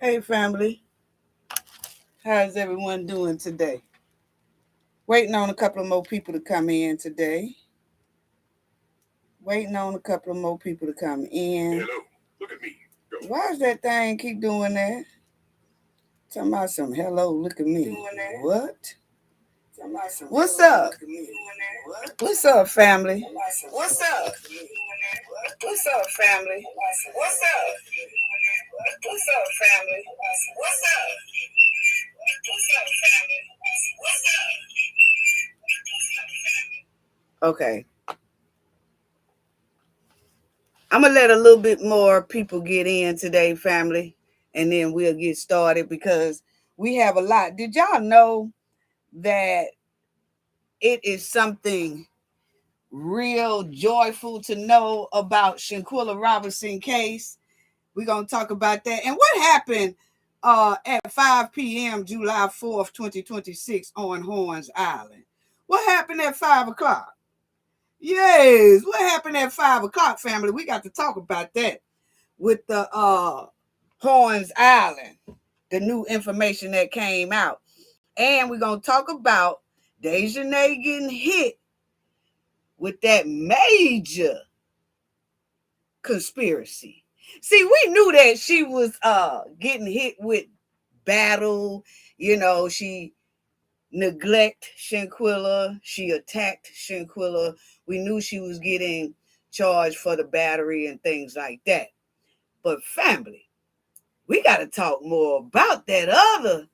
Hey, family. How's everyone doing today? Waiting on a couple of more people to come in today. Waiting on a couple of more people to come in. Hello, look at me. Go. Why does that thing keep doing that? Talking about some hello, look at me. What? What's up? What's up, family? What's up? What's up, family? What's up? What's up, family? What's up? What's up, family? What's up? Okay. I'm going to let a little bit more people get in today, family, and then we'll get started because we have a lot. Did y'all know that it is something real joyful to know about Shanquella Robinson case? We're going to talk about that. And what happened at 5 p.m. July 4th, 2026 on Horns Island? What happened at 5 o'clock? Yes, what happened at 5 o'clock, family? We got to talk about that with the Horns Island, the new information that came out. And we're going to talk about Dejanay getting hit with that major conspiracy. See, we knew that she was getting hit with battle. You know, she neglect Shanquella. She attacked Shanquella. We knew she was getting charged for the battery and things like that. But family, we got to talk more about that other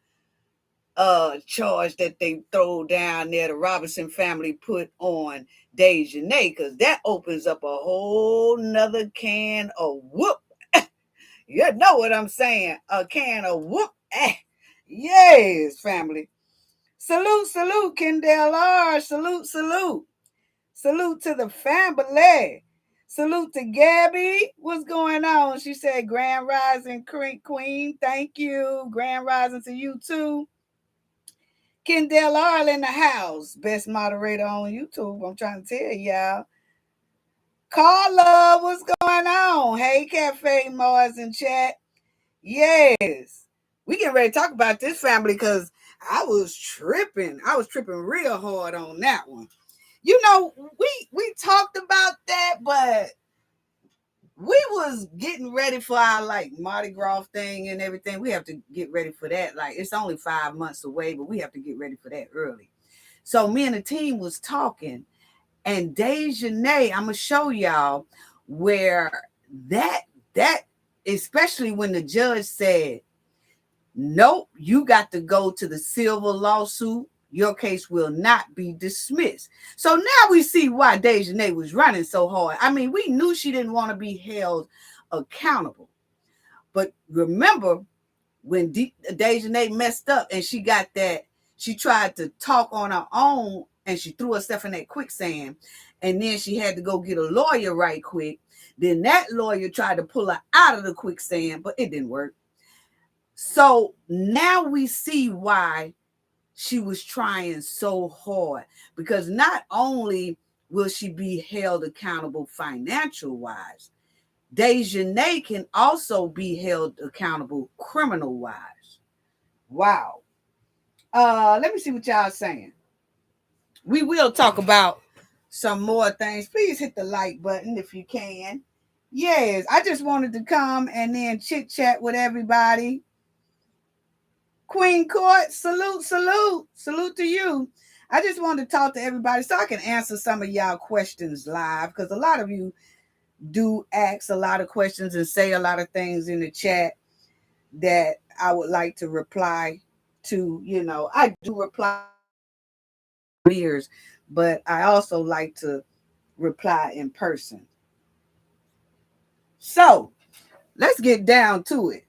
charge that they throw down there, the Robinson family put on Dejanay, because that opens up a whole nother can of whoop. You know what I'm saying? A can of whoop. Yes, family. Salute, salute, Kendall R. Salute, salute. Salute to the family. Salute to Gabby. What's going on? She said, Grand Rising Queen. Thank you. Grand Rising to you too. Kendall R in the house. Best moderator on YouTube. I'm trying to tell y'all. Carla, what's going on? Hey, Cafe Mars in chat. Yes. We getting ready to talk about this family because I was tripping. I was tripping real hard on that one. You know, we talked about that, but we was getting ready for our like Mardi Gras thing and everything. We have to get ready for that. Like it's only 5 months away, but we have to get ready for that early. So me and the team was talking, and Dejanay, I'm gonna show y'all where that especially when the judge said, nope, you got to go to the civil lawsuit. Your case will not be dismissed. So now we see why Dejanay was running so hard. I mean, we knew she didn't want to be held accountable. But remember when Dejanay messed up and she got that, she tried to talk on her own and she threw herself in that quicksand. And then she had to go get a lawyer right quick. Then that lawyer tried to pull her out of the quicksand, but it didn't work. So now we see why she was trying so hard, because not only will she be held accountable financial wise, Dejanay can also be held accountable criminal wise. Wow. Let me see what y'all saying. We will talk about some more things. Please hit the like button if you can. Yes, I just wanted to come and then chit chat with everybody. Queen Court, salute, salute, salute to you. I just wanted to talk to everybody so I can answer some of y'all questions live, because a lot of you do ask a lot of questions and say a lot of things in the chat that I would like to reply to. You know, I do reply years, but I also like to reply in person. So let's get down to it.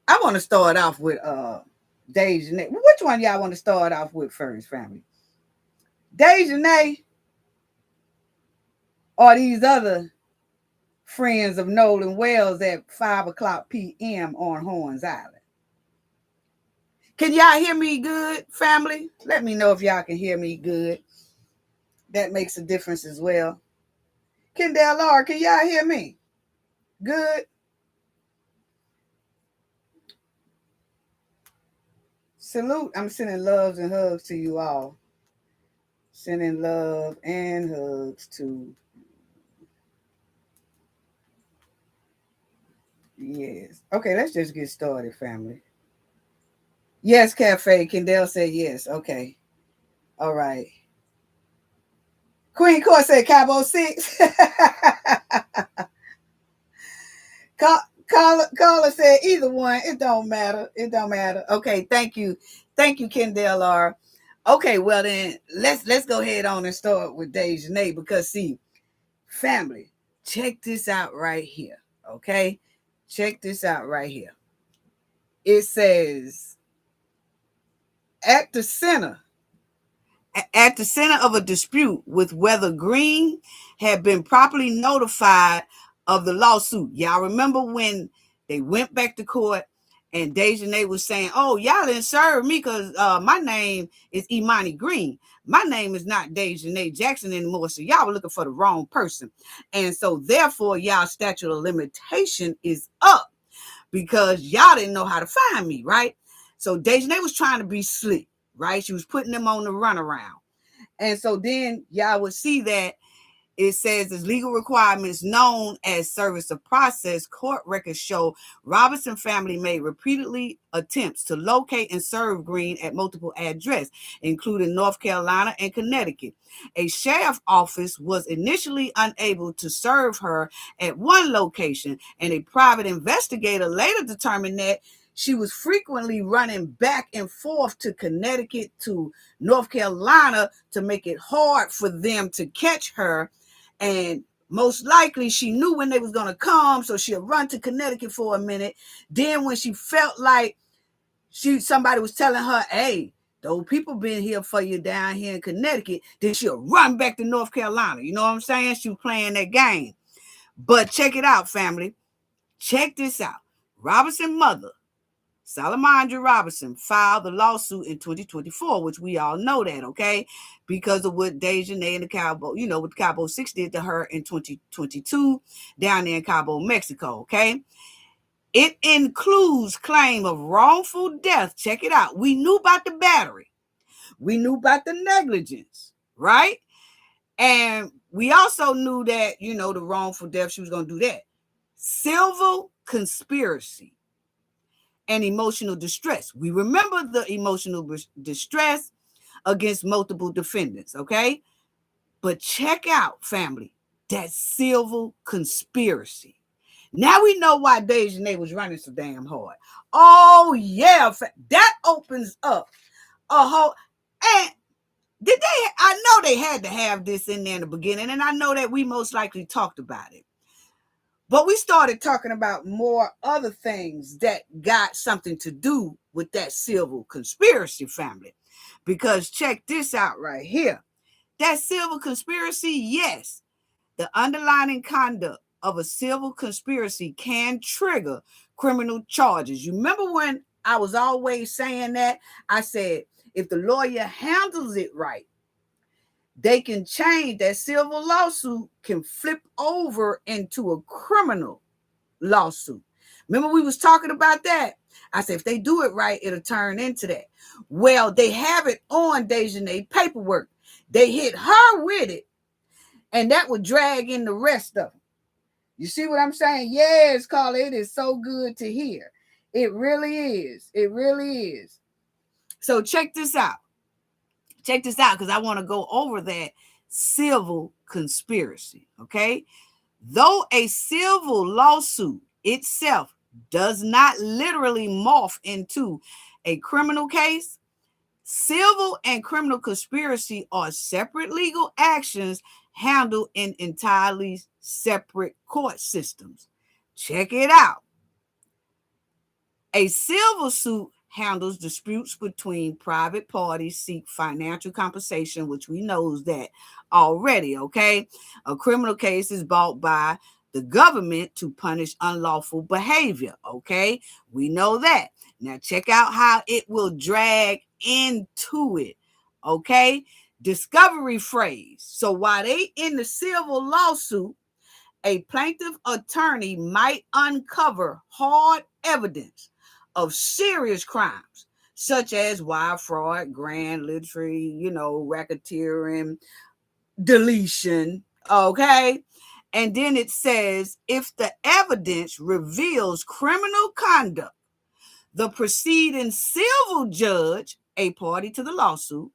I want to start off with Dejanay. Which one y'all want to start off with first, family? Dejanay or these other friends of Nolan Wells at 5 o'clock p.m. on Horns Island? Can y'all hear me good, family? Let me know if y'all can hear me good. That makes a difference as well. Kendall R, can y'all hear me? Good? Salute. I'm sending loves and hugs to you all. Sending love and hugs to. Yes. Okay, let's just get started, family. Yes, Cafe. Kendall said yes. Okay. All right. Queen Court said Cabo 6. Caller said either one. It don't matter. It don't matter. Okay, thank you. Thank you, Kendall R. Okay, well then let's go ahead on and start with Dejanay because see, family, check this out right here. Okay? Check this out right here. It says at the center of a dispute with whether Green had been properly notified of the lawsuit. Y'all remember when they went back to court and Dejanay was saying, oh, y'all didn't serve me because my name is Imani Green. My name is not Dejanay Jackson anymore, so y'all were looking for the wrong person. And so therefore, y'all statute of limitation is up because y'all didn't know how to find me, right? So Dejanay was trying to be slick, right? She was putting them on the runaround. And so then y'all would see that it says as legal requirements known as service of process, court records show Robinson family made repeatedly attempts to locate and serve Green at multiple addresses, including North Carolina and Connecticut. A sheriff's office was initially unable to serve her at one location, and a private investigator later determined that she was frequently running back and forth to Connecticut to North Carolina to make it hard for them to catch her. And most likely she knew when they was going to come, so she'll run to Connecticut for a minute. Then when she felt like somebody was telling her, hey, those people been here for you down here in Connecticut, then she'll run back to North Carolina. You know what I'm saying? She was playing that game. But check it out, family. Check this out. Robinson's mother, Salamandra Robinson, filed the lawsuit in 2024, which we all know that, okay? Because of what Dejanay and the Cabo, what Cabo 6 did to her in 2022 down there in Cabo, Mexico, okay? It includes claim of wrongful death. Check it out. We knew about the battery. We knew about the negligence, right? And we also knew that, the wrongful death, she was going to do that. Civil conspiracy and emotional distress. We remember the emotional distress against multiple defendants, okay? But check out, family, that civil conspiracy. Now we know why Dejanay was running so damn hard. Oh, yeah. That opens up a whole... And I know they had to have this in there in the beginning, and I know that we most likely talked about it. But we started talking about more other things that got something to do with that civil conspiracy, family. Because check this out right here. That civil conspiracy, yes, the underlying conduct of a civil conspiracy can trigger criminal charges. You remember when I was always saying that? I said, if the lawyer handles it right, they can change that civil lawsuit, can flip over into a criminal lawsuit. Remember we was talking about that? I said, if they do it right, it'll turn into that. Well, they have it on Dejanay paperwork. They hit her with it, and that would drag in the rest of them. You see what I'm saying? Yes, Carla, it is so good to hear. It really is. It really is. So check this out. Check this out, because I want to go over that civil conspiracy, okay? Though a civil lawsuit itself does not literally morph into a criminal case, civil and criminal conspiracy are separate legal actions handled in entirely separate court systems. Check it out. A civil suit handles disputes between private parties, seek financial compensation, which we know that already, okay? A criminal case is brought by the government to punish unlawful behavior, okay? We know that. Now check out how it will drag into it, okay? Discovery phrase. So while they in the civil lawsuit, a plaintiff attorney might uncover hard evidence of serious crimes, such as wire fraud, grand literary, racketeering, deletion. Okay. And then it says, if the evidence reveals criminal conduct, the preceding civil judge, a party to the lawsuit,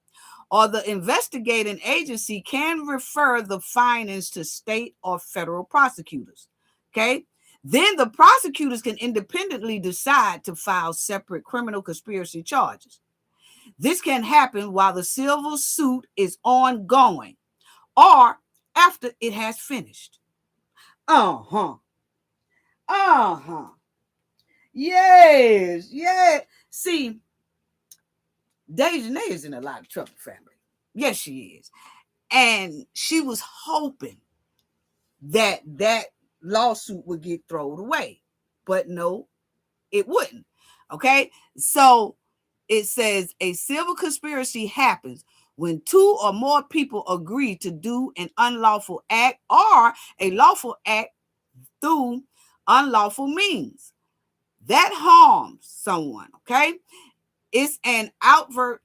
or the investigating agency can refer the findings to state or federal prosecutors. Okay. Then the prosecutors can independently decide to file separate criminal conspiracy charges. This can happen while the civil suit is ongoing or after it has finished. Uh-huh. Uh-huh. Yes. Yeah. See, Dejanay is in a lot of trouble, family. Yes, she is. And she was hoping that lawsuit would get thrown away. But no, it wouldn't. Okay? So it says a civil conspiracy happens when two or more people agree to do an unlawful act or a lawful act through unlawful means that harms someone. Okay? It's an overt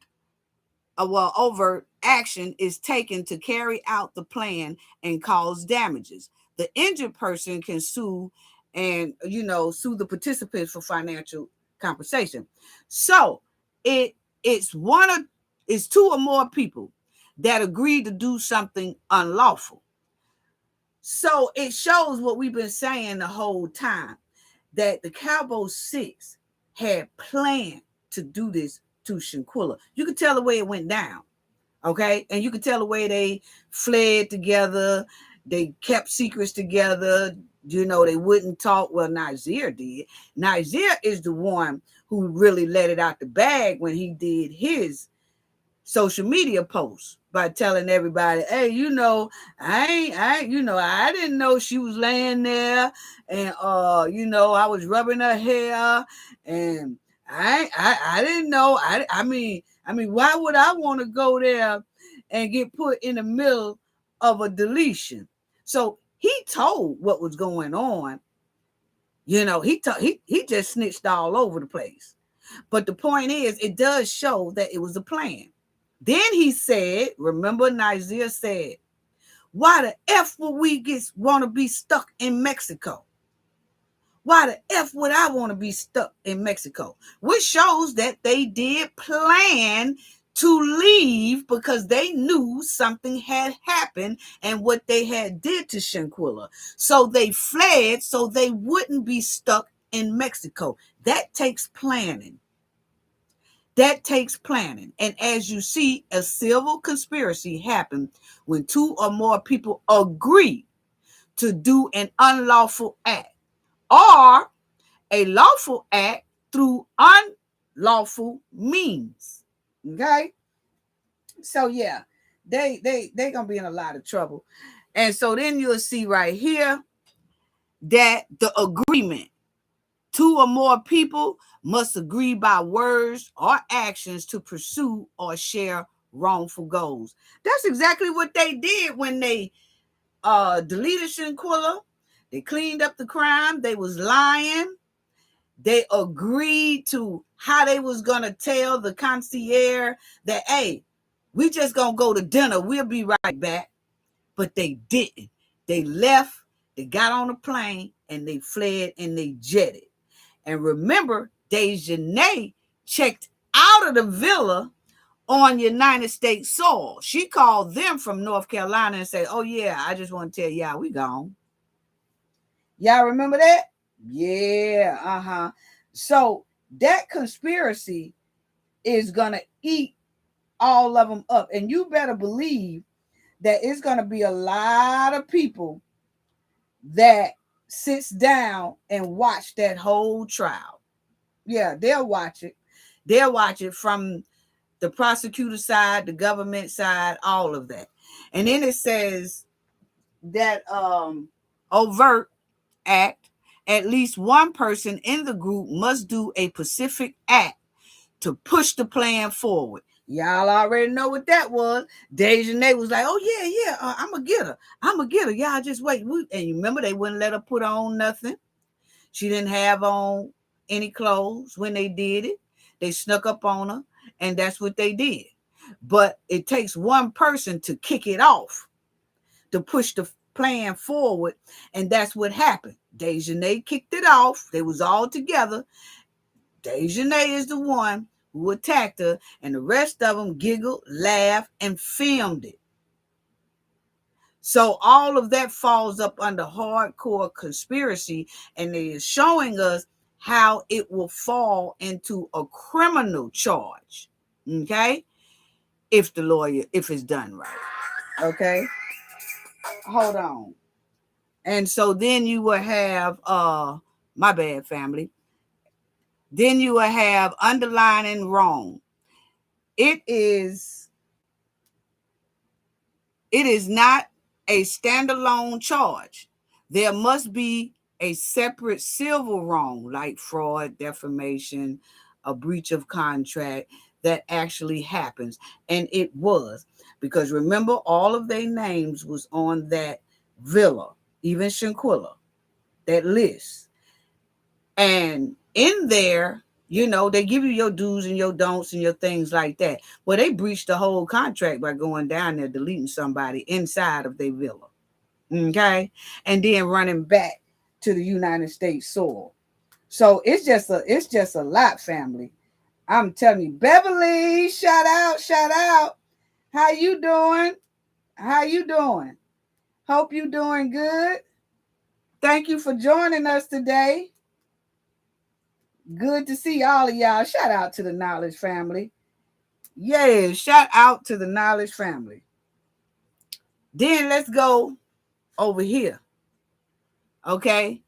action is taken to carry out the plan and cause damages. The injured person can sue and sue the participants for financial compensation. So it's two or more people that agree to do something unlawful. So it shows what we've been saying the whole time, that the Cabo Six had planned to do this to Shanquella. You could tell the way it went down. Okay. And you could tell the way they fled together. They kept secrets together. They wouldn't talk. Well, Nasir did. Nasir is the one who really let it out the bag when he did his social media posts by telling everybody, hey, I didn't know she was laying there, and I was rubbing her hair, and I didn't know. I mean, why would I want to go there and get put in the middle of a deletion? So he told what was going on. He just snitched all over the place. But the point is, it does show that it was a plan. Then he said, remember Nasir said, why the F would we want to be stuck in Mexico? Why the F would I want to be stuck in Mexico? Which shows that they did plan to leave because they knew something had happened and what they had did to Shanquella. So they fled so they wouldn't be stuck in Mexico. That takes planning. That takes planning. And as you see, a civil conspiracy happened when two or more people agree to do an unlawful act or a lawful act through unlawful means. Okay? So yeah, they gonna be in a lot of trouble. And so then you'll see right here that the agreement, two or more people must agree by words or actions to pursue or share wrongful goals. That's exactly what they did when they deleted Shanquella. They cleaned up the crime. They was lying. They agreed to how they was going to tell the concierge that, hey, we just going to go to dinner. We'll be right back. But they didn't. They left. They got on a plane and they fled and they jetted. And remember, Dejanay checked out of the villa on United States soil. She called them from North Carolina and said, oh, yeah, I just want to tell y'all we gone. Y'all remember that? Yeah, uh-huh. So that conspiracy is going to eat all of them up. And you better believe that it's going to be a lot of people that sits down and watch that whole trial. Yeah, they'll watch it. They'll watch it from the prosecutor side, the government side, all of that. And then it says that overt act, at least one person in the group must do a specific act to push the plan forward. Y'all already know what that was. Dejanay was like, oh, yeah, I'm going to get her. Y'all just wait. And you remember they wouldn't let her put on nothing. She didn't have on any clothes when they did it. They snuck up on her, and that's what they did. But it takes one person to kick it off, to push the plan forward, and that's what happened. Dejanay kicked it off. They was all together. Dejanay is the one who attacked her, and the rest of them giggled, laughed, and filmed it. So all of that falls up under hardcore conspiracy, and it is showing us how it will fall into a criminal charge, okay? If it's done right, okay? Hold on. And so then you will have, my bad, family. Then you will have underlining wrong. It is not a standalone charge. There must be a separate civil wrong, like fraud, defamation, a breach of contract, that actually happens. And it was, because remember, all of their names was on that villa, even Shanquella, that list. And in there, they give you your do's and your don'ts and your things like that. Well, they breached the whole contract by going down there, deleting somebody inside of their villa. Okay. And then running back to the United States soil. So it's just a lot, family. I'm telling you. Beverly, shout out. How you doing? Hope you doing good. Thank you for joining us today. Good to see all of y'all. Shout out to the Knowledge family. Yeah, shout out to the Knowledge family. Then let's go over here. Okay.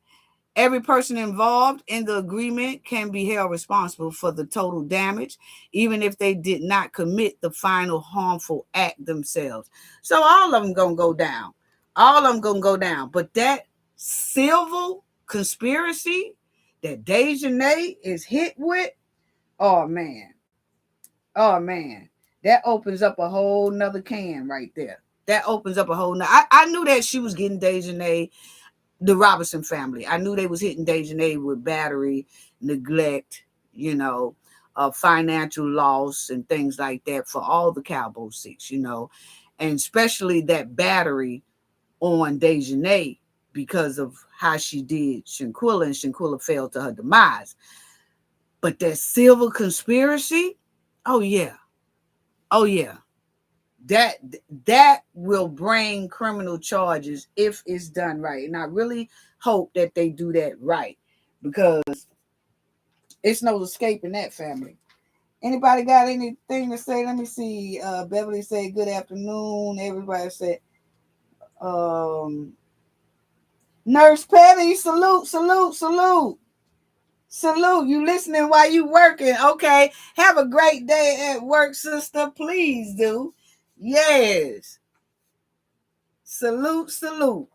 Every person involved in the agreement can be held responsible for the total damage, even if they did not commit the final harmful act themselves. So all of them going to go down. But that civil conspiracy that Dejanay is hit with, oh man, that opens up a whole nother can right there. I knew that she was getting Dejanay, the Robinson family. I knew they was hitting Dejanay with battery, neglect, financial loss and things like that for all the Cabo Six, and especially that battery on Dejanay because of how she did Shanquella, and Shanquella fell to her demise. But that civil conspiracy, oh yeah, that will bring criminal charges if it's done right. And I really hope that they do that right, because it's no escaping that, family. Anybody got anything to say? Let me see. Beverly said, good afternoon. Everybody said, Nurse Petty, salute. You listening while you working. Okay. Have a great day at work, sister. Please do. Yes. Salute.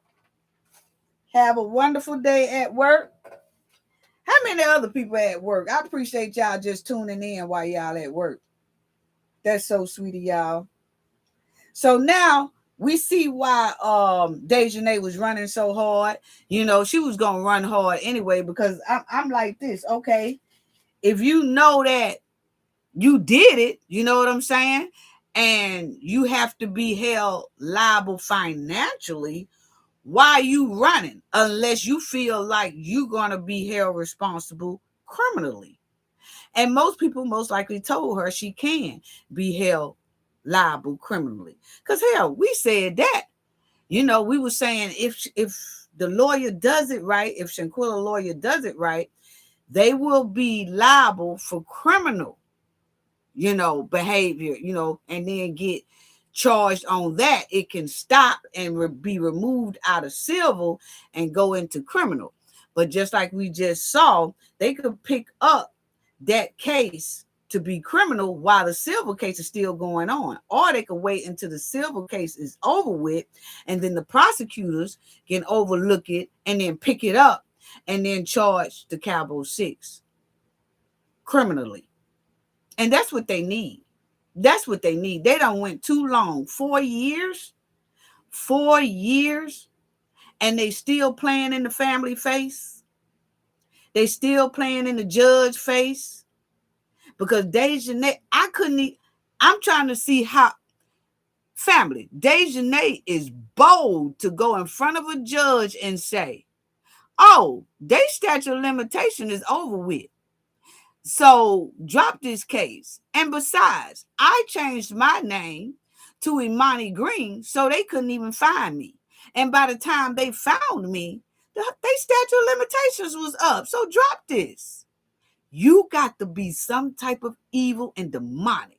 Have a wonderful day at work. How many other people at work? I appreciate y'all just tuning in while y'all at work. That's so sweet of y'all. So now we see why Dejanay was running so hard. She was going to run hard anyway, because I'm like this. Okay, if you know that you did it, you know what I'm saying? And you have to be held liable financially, why are you running? Unless you feel like you're going to be held responsible criminally. And most people most likely told her she can be held liable criminally. Because hell, we said that. We were saying if the lawyer does it right, if Shanquella lawyer does it right, they will be liable for criminal, behavior, and then get charged on that. It can stop and be removed out of civil and go into criminal. But just like we just saw, they could pick up that case to be criminal while the civil case is still going on, or they could wait until the civil case is over with, and then the prosecutors can overlook it and then pick it up and then charge the Cabo Six criminally. And that's what they need. They done went too long. 4 years, and they still playing in the family face. They still playing in the judge face, because Dejanay, I'm trying to see how, family, Dejanay is bold to go in front of a judge and say, oh, their statute of limitation is over with. So drop this case. And besides, I changed my name to Imani Green so they couldn't even find me. And by the time they found me, their statute of limitations was up. So drop this. You got to be some type of evil and demonic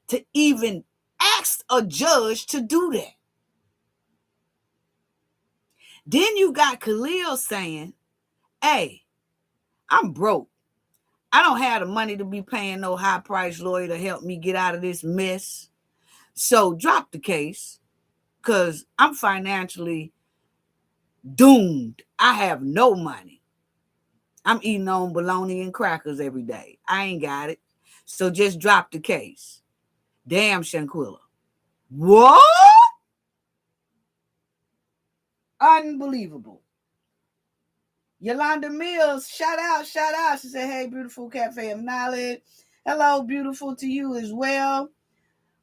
to even ask a judge to do that. Then you got Khalil saying, hey, I'm broke. I don't have the money to be paying no high-priced lawyer to help me get out of this mess. So drop the case because I'm financially doomed. I have no money. I'm eating on bologna and crackers every day. I ain't got it. So just drop the case. Damn, Shanquilla. What? Unbelievable. Yolanda Mills, shout out. She said, hey, beautiful Cafe of Knowledge. Hello, beautiful to you as well.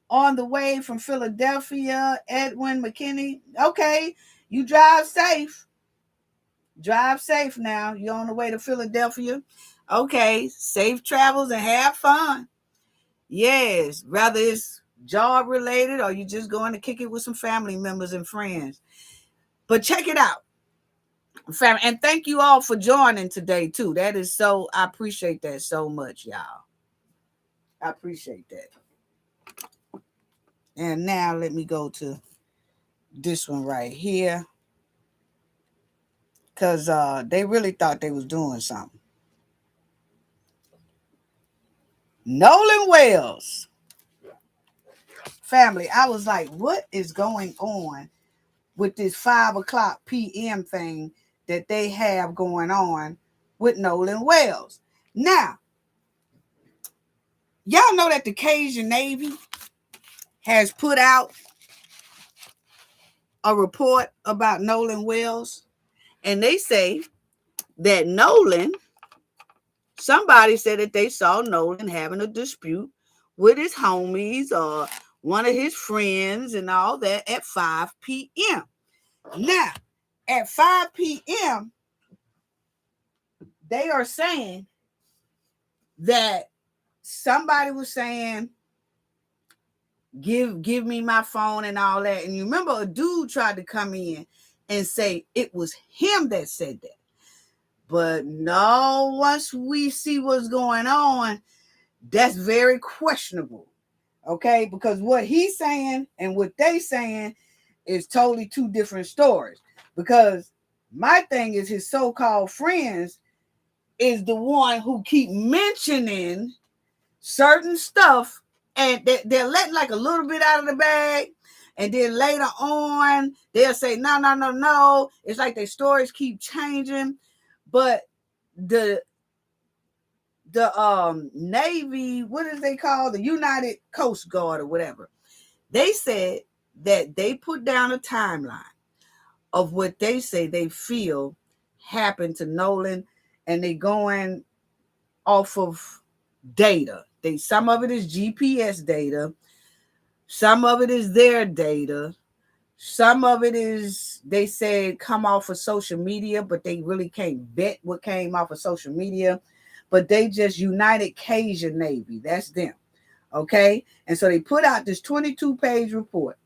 On the way from Philadelphia, Edwin McKinney. Okay, you drive safe. Drive safe now. You're on the way to Philadelphia. Okay, safe travels and have fun. Yes, whether it's job related or you just going to kick it with some family members and friends. But check it out. And thank you all for joining today too. That is so, I appreciate that so much, y'all. I appreciate that. And now let me go to this one right here. Because they really thought they was doing something. Nolan Wells. Family, I was like, what is going on with this 5:00 p.m. thing that they have going on with Nolan Wells? Now, y'all know that the Cajun Navy has put out a report about Nolan Wells, and they say that somebody said that they saw Nolan having a dispute with his homies or one of his friends and all that at 5 p.m. Now, at 5 p.m., they are saying that somebody was saying, give me my phone and all that. And you remember a dude tried to come in and say it was him that said that. But no, once we see what's going on, that's very questionable. Okay, because what he's saying and what they saying is totally two different stories. Because my thing is his so-called friends is the one who keep mentioning certain stuff, and they're letting like a little bit out of the bag, and then later on they'll say no. It's like their stories keep changing. But the Navy, what is they call, the United Coast Guard or whatever, they said that they put down a timeline of what they say they feel happened to Nolan, and they going off of data. Some of it is GPS data, some of it is their data, some of it is, they said, come off of social media, but they really can't vet what came off of social media. But they just United Cajun Navy. That's them. Okay? And so they put out this 22-page report.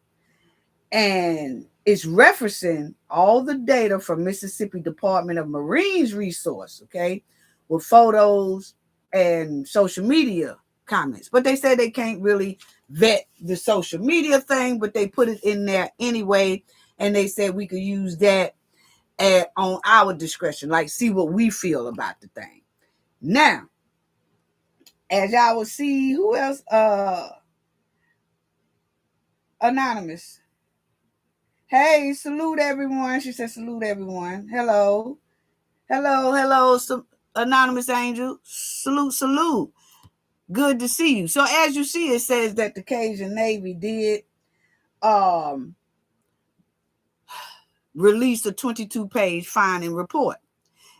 And it's referencing all the data from Mississippi Department of Marines resource, okay, with photos and social media comments. But they say they can't really vet the social media thing, but they put it in there anyway. And they said we could use that on our discretion, like see what we feel about the thing. Now, as y'all will see, who else? Anonymous. Hey, salute everyone. She said, salute everyone. Hello. Anonymous Angel. Salute. Good to see you. So as you see, it says that the Cajun Navy did release a 22-page finding report.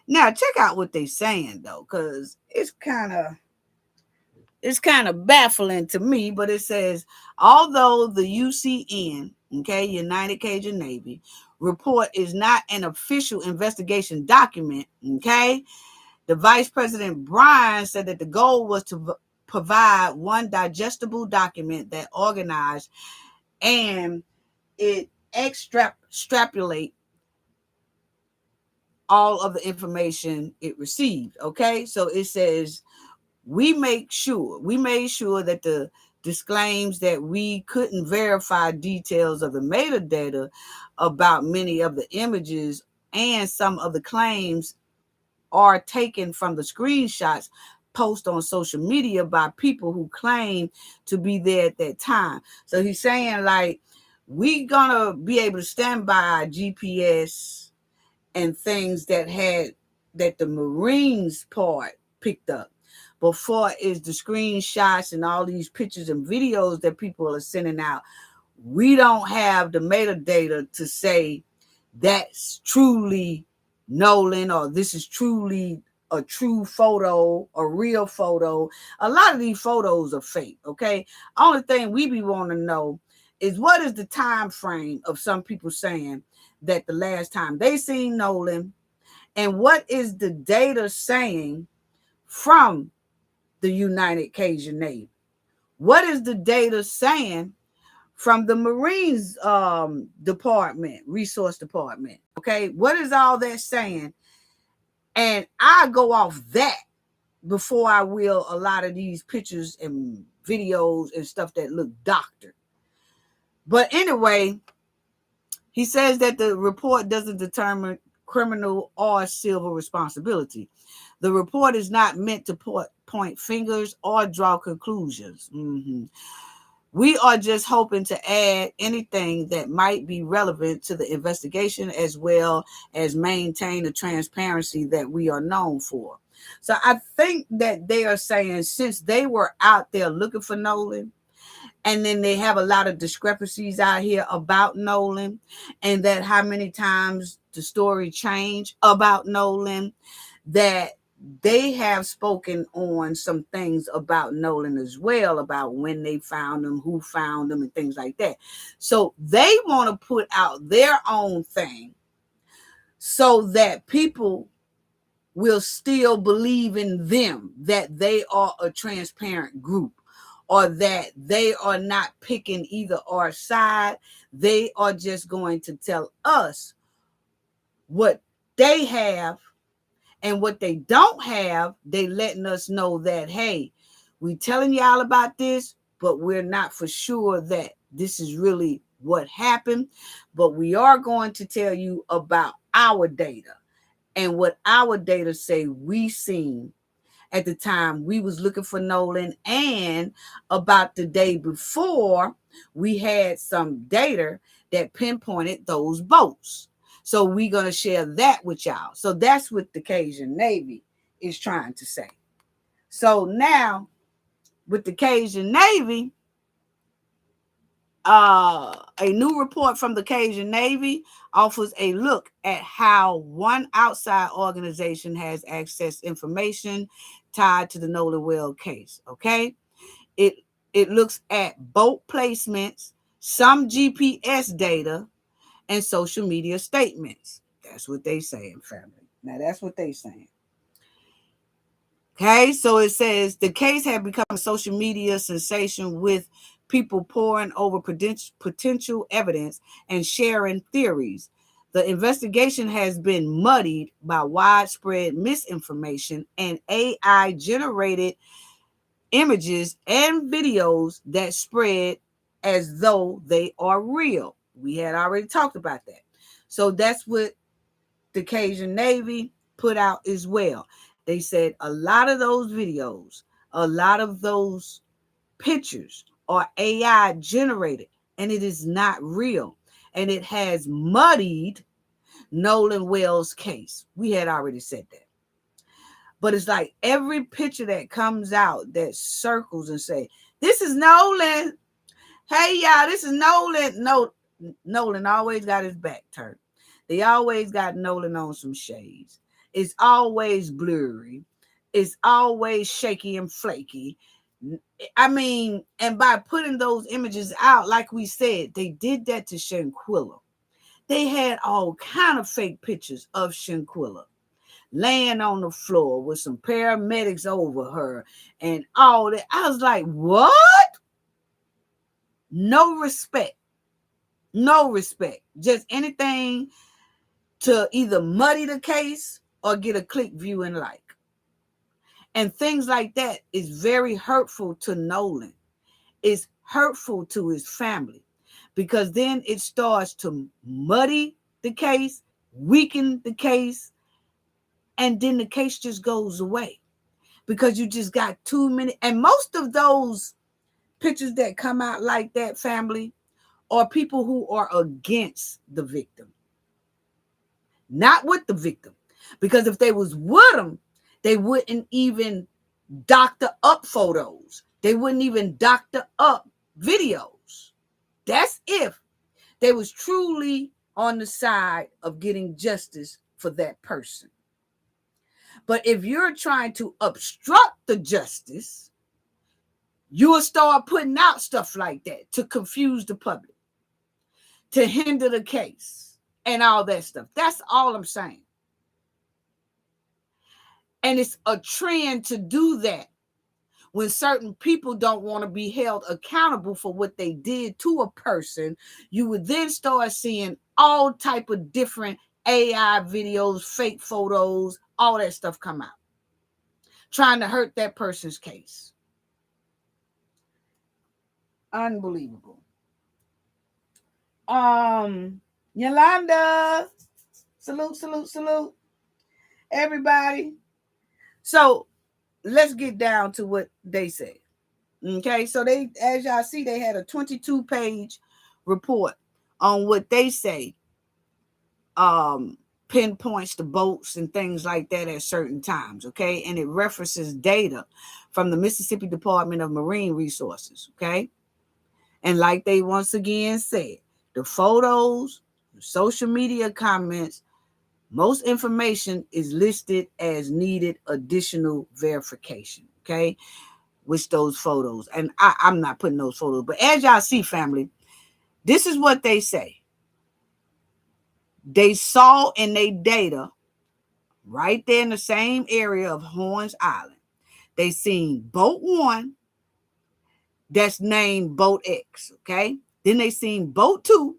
Now, check out what they're saying, though, because it's kind of it's kind of baffling to me, but it says, although the UCN, okay, United Cajun Navy, report is not an official investigation document, okay, the Vice President Bryan said that the goal was to provide one digestible document that organized and it extrapolate all of the information it received. Okay, so it says we made sure that the disclaims that we couldn't verify details of the metadata about many of the images and some of the claims are taken from the screenshots posted on social media by people who claim to be there at that time. So he's saying, like, we gonna be able to stand by GPS and things that the Marines part picked up. Before is the screenshots and all these pictures and videos that people are sending out. We don't have the metadata to say that's truly Nolan or this is truly a true photo, a real photo. A lot of these photos are fake, okay? Only thing we be wanting to know is what is the time frame of some people saying that the last time they seen Nolan, and what is the data saying from the United Cajun Navy? What is the data saying from the Marines department, resource department? Okay, what is all that saying? And I go off that before I will a lot of these pictures and videos and stuff that look doctored. But anyway, he says that the report doesn't determine criminal or civil responsibility. The report is not meant to point fingers or draw conclusions. Mm-hmm. We are just hoping to add anything that might be relevant to the investigation as well as maintain the transparency that we are known for. So I think that they are saying since they were out there looking for Nolan, and then they have a lot of discrepancies out here about Nolan, and that how many times the story changed about Nolan, that they have spoken on some things about Nolan as well, about when they found him, who found him, and things like that. So they want to put out their own thing so that people will still believe in them, that they are a transparent group, or that they are not picking either or side. They are just going to tell us what they have, and what they don't have, they letting us know that, hey, we telling y'all about this, but we're not for sure that this is really what happened. But we are going to tell you about our data and what our data say we seen at the time we was looking for Nolan, and about the day before we had some data that pinpointed those boats. So we're going to share that with y'all. So that's what the Cajun Navy is trying to say. So now with the Cajun Navy, a new report from the Cajun Navy offers a look at how one outside organization has accessed information tied to the Nolan Well case. Okay, it looks at boat placements, some GPS data, and social media statements. That's what they saying, family. Now that's what they saying. Okay, so it says the case had become a social media sensation with people poring over potential evidence and sharing theories. The investigation has been muddied by widespread misinformation and AI generated images and videos that spread as though they are real. We had already talked about that. So that's what the Cajun Navy put out as well. They said a lot of those videos, a lot of those pictures are AI generated, and it is not real. And it has muddied Nolan Wells' case. We had already said that. But it's like every picture that comes out that circles and say, this is Nolan. Hey, y'all, this is Nolan. No, Nolan always got his back turned. They always got Nolan on some shades. It's always blurry. It's always shaky and flaky. I mean, and by putting those images out, like we said, they did that to Shanquella. They had all kind of fake pictures of Shanquella laying on the floor with some paramedics over her and all that. I was like, what? No respect. No respect. Just anything to either muddy the case or get a click, view, and like. And things like that is very hurtful to Nolan. It's hurtful to his family because then it starts to muddy the case, weaken the case, and then the case just goes away because you just got too many. And most of those pictures that come out like that, family, are people who are against the victim, not with the victim. Because if they was with them, they wouldn't even doctor up photos. They wouldn't even doctor up videos. That's if they was truly on the side of getting justice for that person. But if you're trying to obstruct the justice, you will start putting out stuff like that to confuse the public, to hinder the case, and all that stuff. That's all I'm saying. And it's a trend to do that when certain people don't want to be held accountable for what they did to a person. You would then start seeing all type of different AI videos, fake photos, all that stuff come out, trying to hurt that person's case. Unbelievable. Yolanda, salute, everybody. So let's get down to what they say. Okay, so they, as y'all see, they had a 22-page report on what they say pinpoints the boats and things like that at certain times. Okay, and it references data from the Mississippi Department of Marine Resources. Okay, and like they once again said, the photos, social media comments, most information is listed as needed additional verification. Okay, with those photos. And I'm not putting those photos, but as y'all see, family, this is what they say. They saw in their data right there in the same area of Horns Island. They seen boat 1 that's named Boat X. Okay. Then they seen boat 2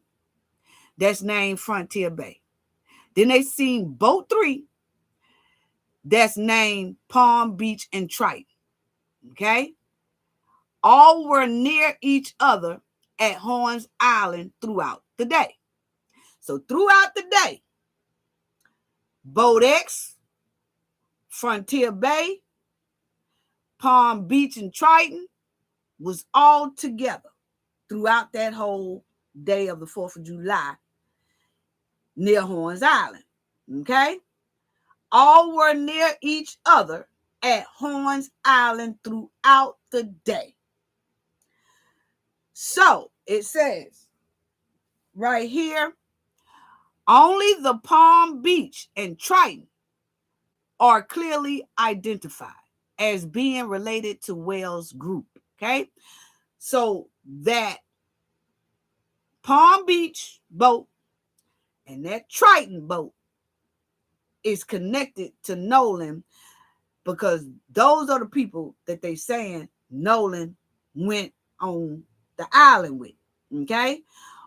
that's named Frontier Bay. Then they seen boat 3 that's named Palm Beach and Triton. Okay. All were near each other at Horns Island throughout the day. So throughout the day, Boat X, Frontier Bay, Palm Beach, and Triton was all together throughout that whole day of the 4th of July near Horns Island. Okay? All were near each other at Horns Island throughout the day. So it says right here, only the Palm Beach and Triton are clearly identified as being related to Wales Group. Okay, so that Palm Beach boat and that Triton boat is connected to Nolan because those are the people that they saying Nolan went on the island with. Okay,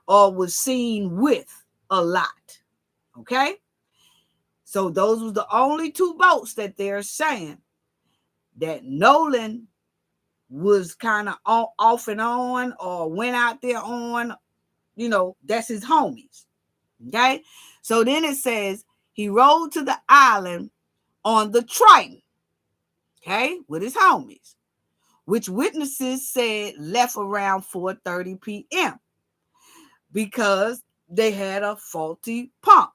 or was seen with a lot. Okay, so those was the only 2 boats that they're saying that Nolan was kind of off and on or went out there on, that's his homies. Okay. So then it says he rode to the island on the Triton, okay, with his homies, which witnesses said left around 4:30 p.m. because they had a faulty pump.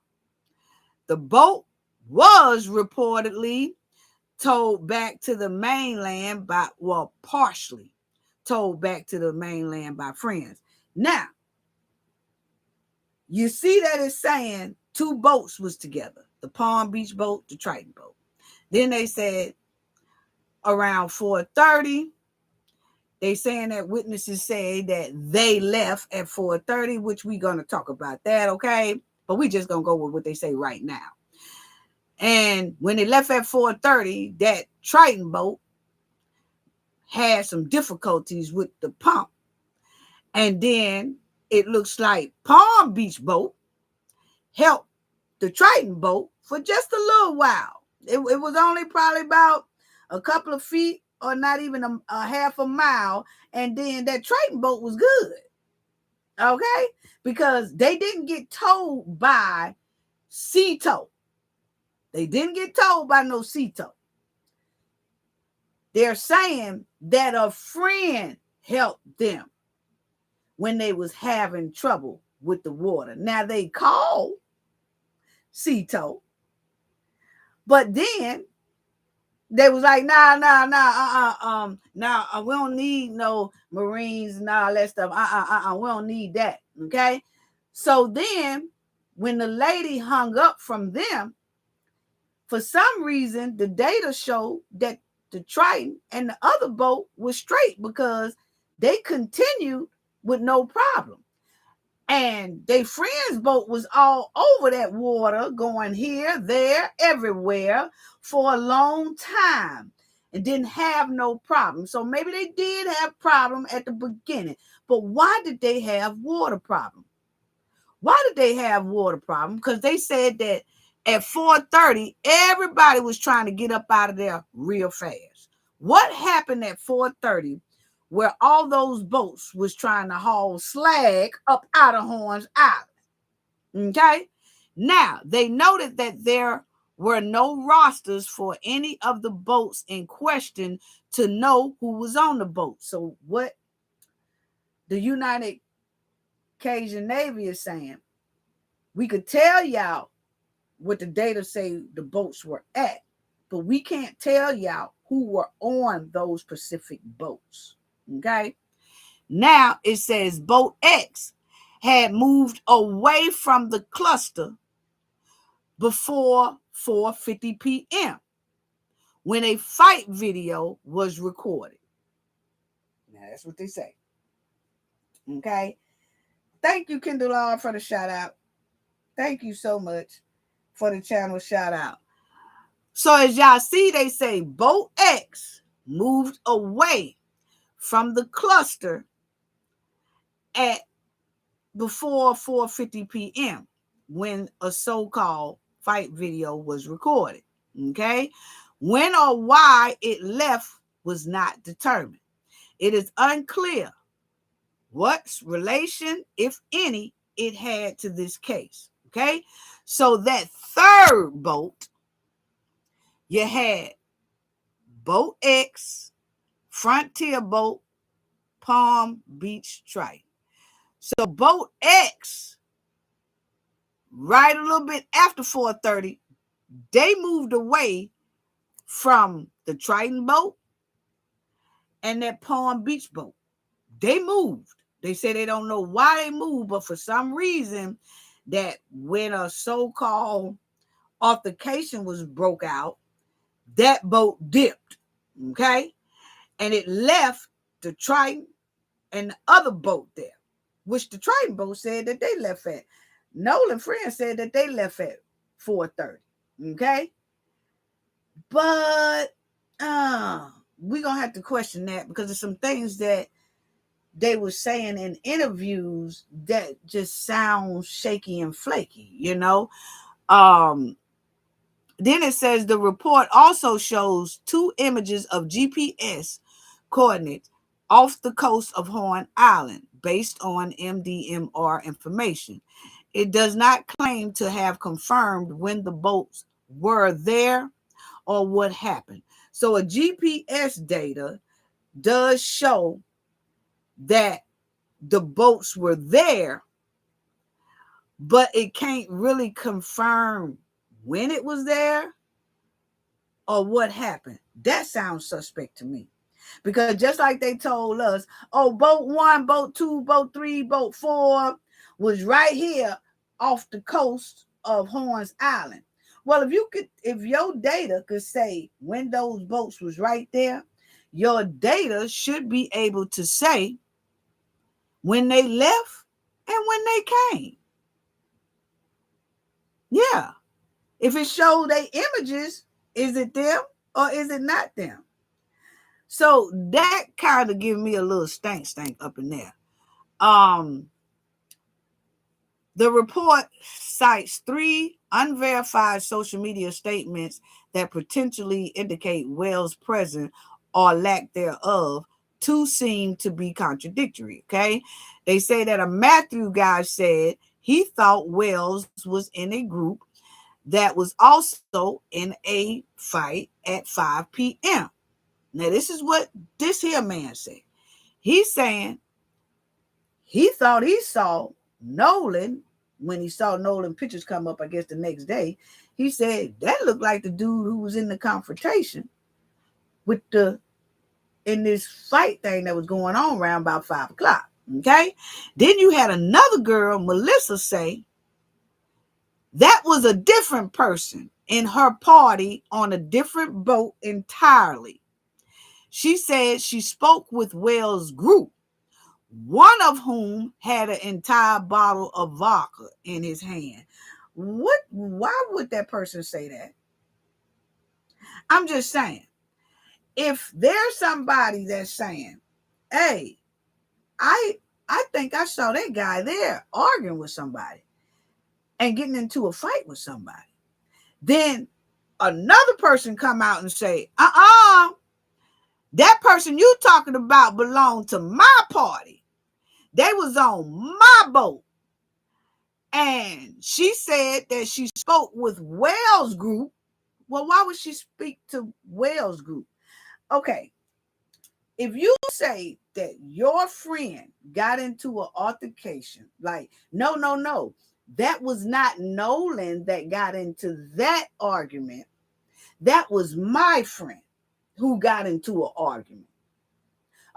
The boat was reportedly towed back to the mainland partially towed back to the mainland by friends. Now, you see that it's saying 2 boats was together, the Palm Beach boat, the Triton boat. Then they said around 4:30, They saying that witnesses say that they left at 4:30, which we're going to talk about that, okay? But we just going to go with what they say right now. And when they left at 4:30, that Triton boat had some difficulties with the pump. And then it looks like Palm Beach boat helped the Triton boat for just a little while. It was only probably about a couple of feet or not even a half a mile. And then that Triton boat was good. Okay? Because they didn't get towed by sea tow. They didn't get towed by no sea tow. They're saying that a friend helped them when they was having trouble with the water. Now they called sea tow, but then they was like, nah, we don't need no Marines and all that stuff. We don't need that. Okay. So then when the lady hung up from them, for some reason, the data showed that the Triton and the other boat was straight because they continued with no problem. And their friend's boat was all over that water, going here, there, everywhere for a long time and didn't have no problem. So maybe they did have problem at the beginning. But why did they have water problem? Why did they have water problem? Because they said that at 4:30, everybody was trying to get up out of there real fast. What happened at 4:30 where all those boats was trying to haul slag up out of Horns Island? Okay? Now, they noted that there were no rosters for any of the boats in question to know who was on the boat. So what the United Cajun Navy is saying, we could tell y'all what the data say the boats were at, but we can't tell y'all who were on those specific boats. Okay. Now it says boat X had moved away from the cluster before 4:50 p.m. when a fight video was recorded. Now that's what they say. Okay. Thank you, Kendall Lord, for the shout out. Thank you so much for the channel shout out. So as y'all see, they say boat X moved away from the cluster at before 4:50 p.m. when a so-called fight video was recorded. Okay. When or why it left was not determined. It is unclear what relation, if any, it had to this case. Okay. So that third boat, you had boat X, Frontier boat, Palm Beach Triton. So boat X, right a little bit after 4:30, they moved away from the Triton boat and that Palm Beach boat. They moved. They say they don't know why they moved, but for some reason that when a so-called altercation was broke out, that boat dipped. Okay. And it left the Triton and the other boat there, which the Triton boat said that they left at. Nolan Friend said that they left at 4:30. Okay. But we're going to have to question that because there's some things that they were saying in interviews that just sound shaky and flaky, you know. Then it says the report also shows 2 images of GPS coordinates off the coast of Horn Island based on MDMR information. It does not claim to have confirmed when the boats were there or what happened. So a GPS data does show that the boats were there, but it can't really confirm when it was there or what happened. That sounds suspect to me. Because just like they told us, oh, boat 1, boat 2, boat 3, boat 4 was right here off the coast of Horns Island. Well, if your data could say when those boats was right there, your data should be able to say when they left and when they came. Yeah. If it showed they images, is it them or is it not them? So that kind of give me a little stank up in there. The report cites 3 unverified social media statements that potentially indicate Wells' presence or lack thereof. 2 seem to be contradictory, okay? They say that a Matthew guy said he thought Wells was in a group that was also in a fight at 5 p.m. Now, this is what this here man said. He's saying he thought he saw Nolan. When he saw Nolan pictures come up, I guess the next day, he said that looked like the dude who was in the confrontation with in this fight thing that was going on around about 5 o'clock. Okay. Then you had another girl, Melissa, say that was a different person in her party on a different boat entirely. She said she spoke with Wells' group, one of whom had an entire bottle of vodka in his hand. Why would that person say that? I'm just saying, if there's somebody that's saying, hey, I think I saw that guy there arguing with somebody and getting into a fight with somebody, then another person come out and say, that person you talking about belonged to my party. They was on my boat. And she said that she spoke with Wells' group. Well, why would she speak to Wells' group? Okay. If you say that your friend got into an altercation, like, no, that was not Nolan that got into that argument. That was my friend who got into an argument.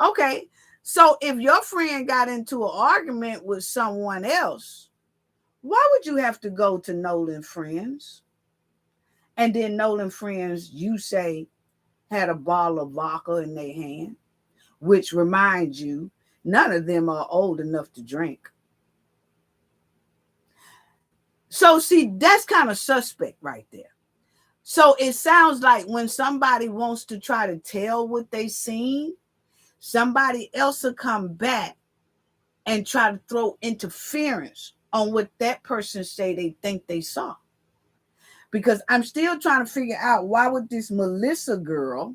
Okay. So if your friend got into an argument with someone else, why would you have to go to Nolan friends? And then Nolan friends, you say, had a bottle of vodka in their hand, which reminds you, none of them are old enough to drink. So see, that's kind of suspect right there. So it sounds like when somebody wants to try to tell what they seen, somebody else will come back and try to throw interference on what that person say they think they saw. Because I'm still trying to figure out, why would this Melissa girl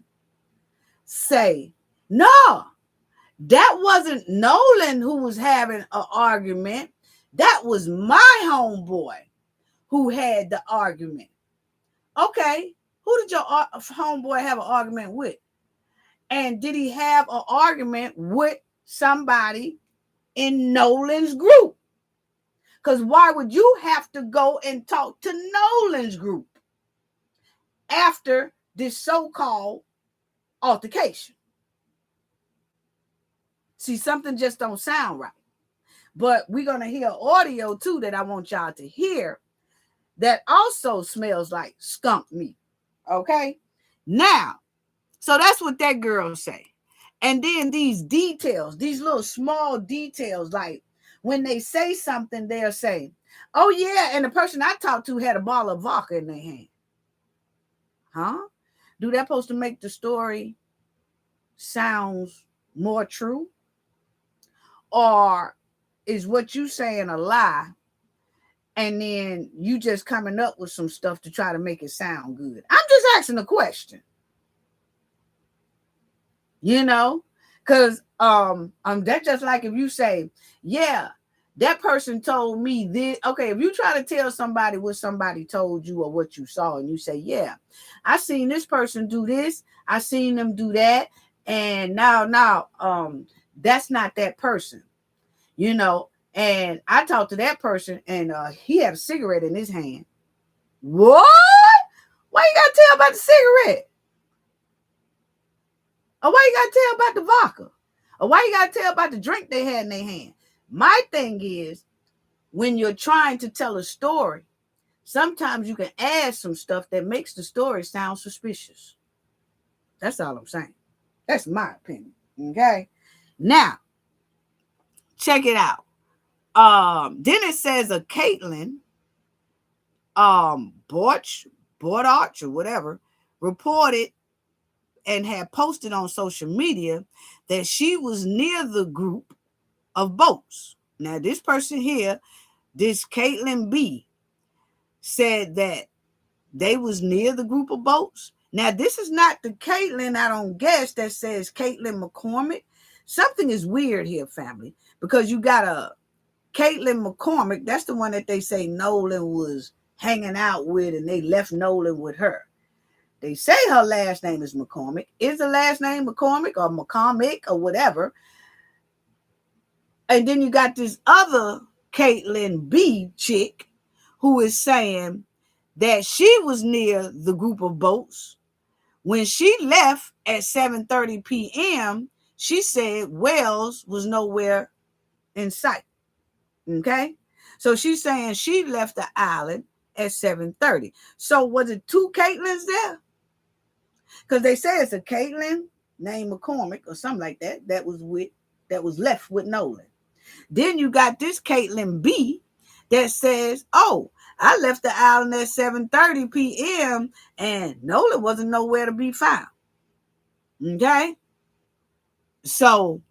say, no, that wasn't Nolan who was having an argument. That was my homeboy who had the argument. Okay, who did your homeboy have an argument with? And did he have an argument with somebody in Nolan's group? Because why would you have to go and talk to Nolan's group after this so-called altercation? See, something just don't sound right. But we're going to hear audio too that I want y'all to hear that also smells like skunk meat. Okay? Now, so that's what that girl say. And then these details, these little small details, like when they say something, they'll say, oh yeah, and the person I talked to had a bottle of vodka in their hand. Huh? Do that supposed to make the story sounds more true? Or is what you saying a lie, and then you just coming up with some stuff to try to make it sound good? I'm just asking a question. You know, because that's just like if you say, yeah, that person told me this. Okay, if you try to tell somebody what somebody told you or what you saw, and you say, yeah, I seen this person do this, I seen them do that, and now that's not that person, you know. And I talked to that person, and he had a cigarette in his hand. What? Why you gotta tell about the cigarette? Or why you gotta tell about the vodka? Or why you gotta tell about the drink they had in their hand? My thing is, when you're trying to tell a story, sometimes you can add some stuff that makes the story sound suspicious. That's all I'm saying. That's my opinion. Okay. Now, check it out. Then it says a Caitlin Borch or whatever reported and had posted on social media that she was near the group of boats. Now, this person here, this Caitlin B, said that they was near the group of boats. Now, this is not the Caitlin, I don't guess, that says Caitlin McCormick. Something is weird here, family, because you got a Caitlin McCormick. That's the one that they say Nolan was hanging out with, and they left Nolan with her. They say her last name is McCormick. Is the last name McCormick or McCormick or whatever? And then you got this other Caitlin B chick who is saying that she was near the group of boats. When she left at 7:30 p.m., she said Wells was nowhere in sight. Okay? So she's saying she left the island at 7:30. So was it two Caitlins there? Because they say it's a Caitlin named McCormick or something like that that was left with Nolan. Then you got this Caitlin B that says, oh, I left the island at 7:30 p.m. and Nolan wasn't nowhere to be found. Okay? So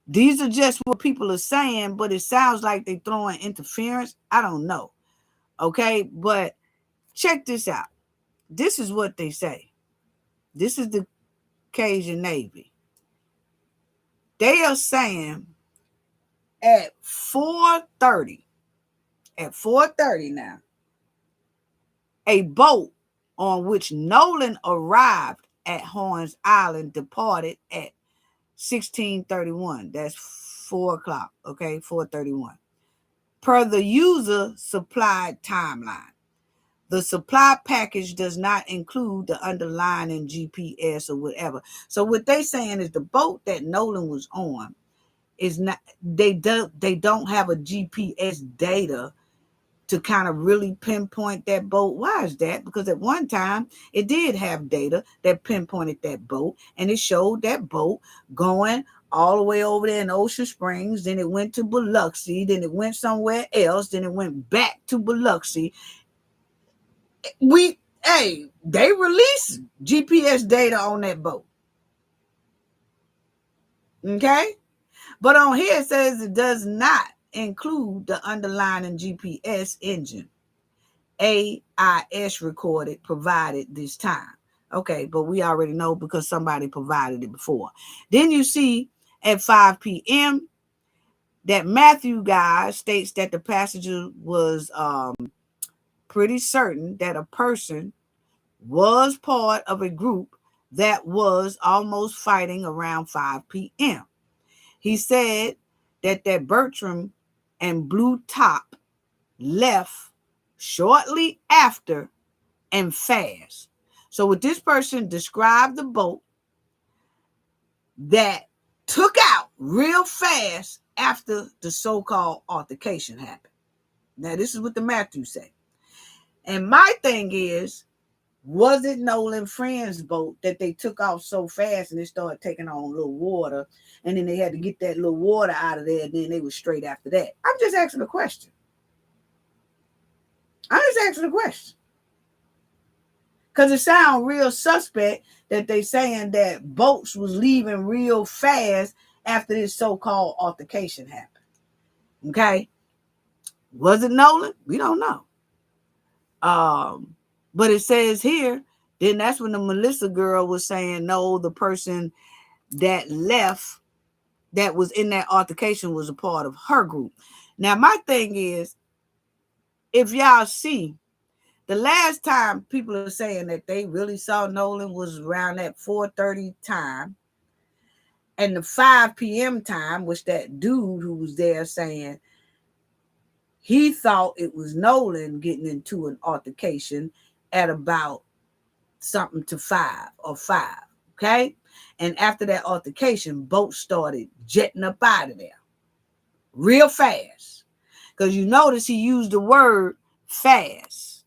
these are just what people are saying, but it sounds like they're throwing interference. I don't know. Okay? But check this out. This is what they say. This is the Cajun Navy. They are saying at 4:30 now, a boat on which Nolan arrived at Horns Island departed at 16:31. That's 4 o'clock, okay, 4:31. Per the user supplied timeline. The supply package does not include the underlying GPS or whatever. So what they saying is the boat that Nolan was on is not, they don't have a GPS data to kind of really pinpoint that boat. Why is that? Because at one time it did have data that pinpointed that boat, and it showed that boat going all the way over there in Ocean Springs. Then it went to Biloxi. Then it went somewhere else. Then it went back to Biloxi. They released GPS data on that boat. Okay? But on here it says it does not include the underlying GPS engine. AIS recorded provided this time. Okay, but we already know because somebody provided it before. Then you see at 5 p.m. that Matthew guy states that the passenger was pretty certain that a person was part of a group that was almost fighting around 5 p.m. He said that Bertram and Blue Top left shortly after and fast. So what this person described the boat that took out real fast after the so-called altercation happened. Now this is what the Matthew say. And my thing is, was it Nolan Friend's boat that they took off so fast and it started taking on a little water, and then they had to get that little water out of there, and then they were straight after that? I'm just asking a question. Because it sounds real suspect that they saying that boats was leaving real fast after this so-called altercation happened. Okay? Was it Nolan? We don't know. But it says here, then that's when the Melissa girl was saying, no, the person that left that was in that altercation was a part of her group. Now, my thing is, if y'all see, the last time people are saying that they really saw Nolan was around that 4:30 time. And the 5 p.m. time, which that dude who was there saying he thought it was Nolan getting into an altercation at about something to 5 or 5. Okay? And after that altercation, boats started jetting up out of there real fast. Because you notice he used the word fast.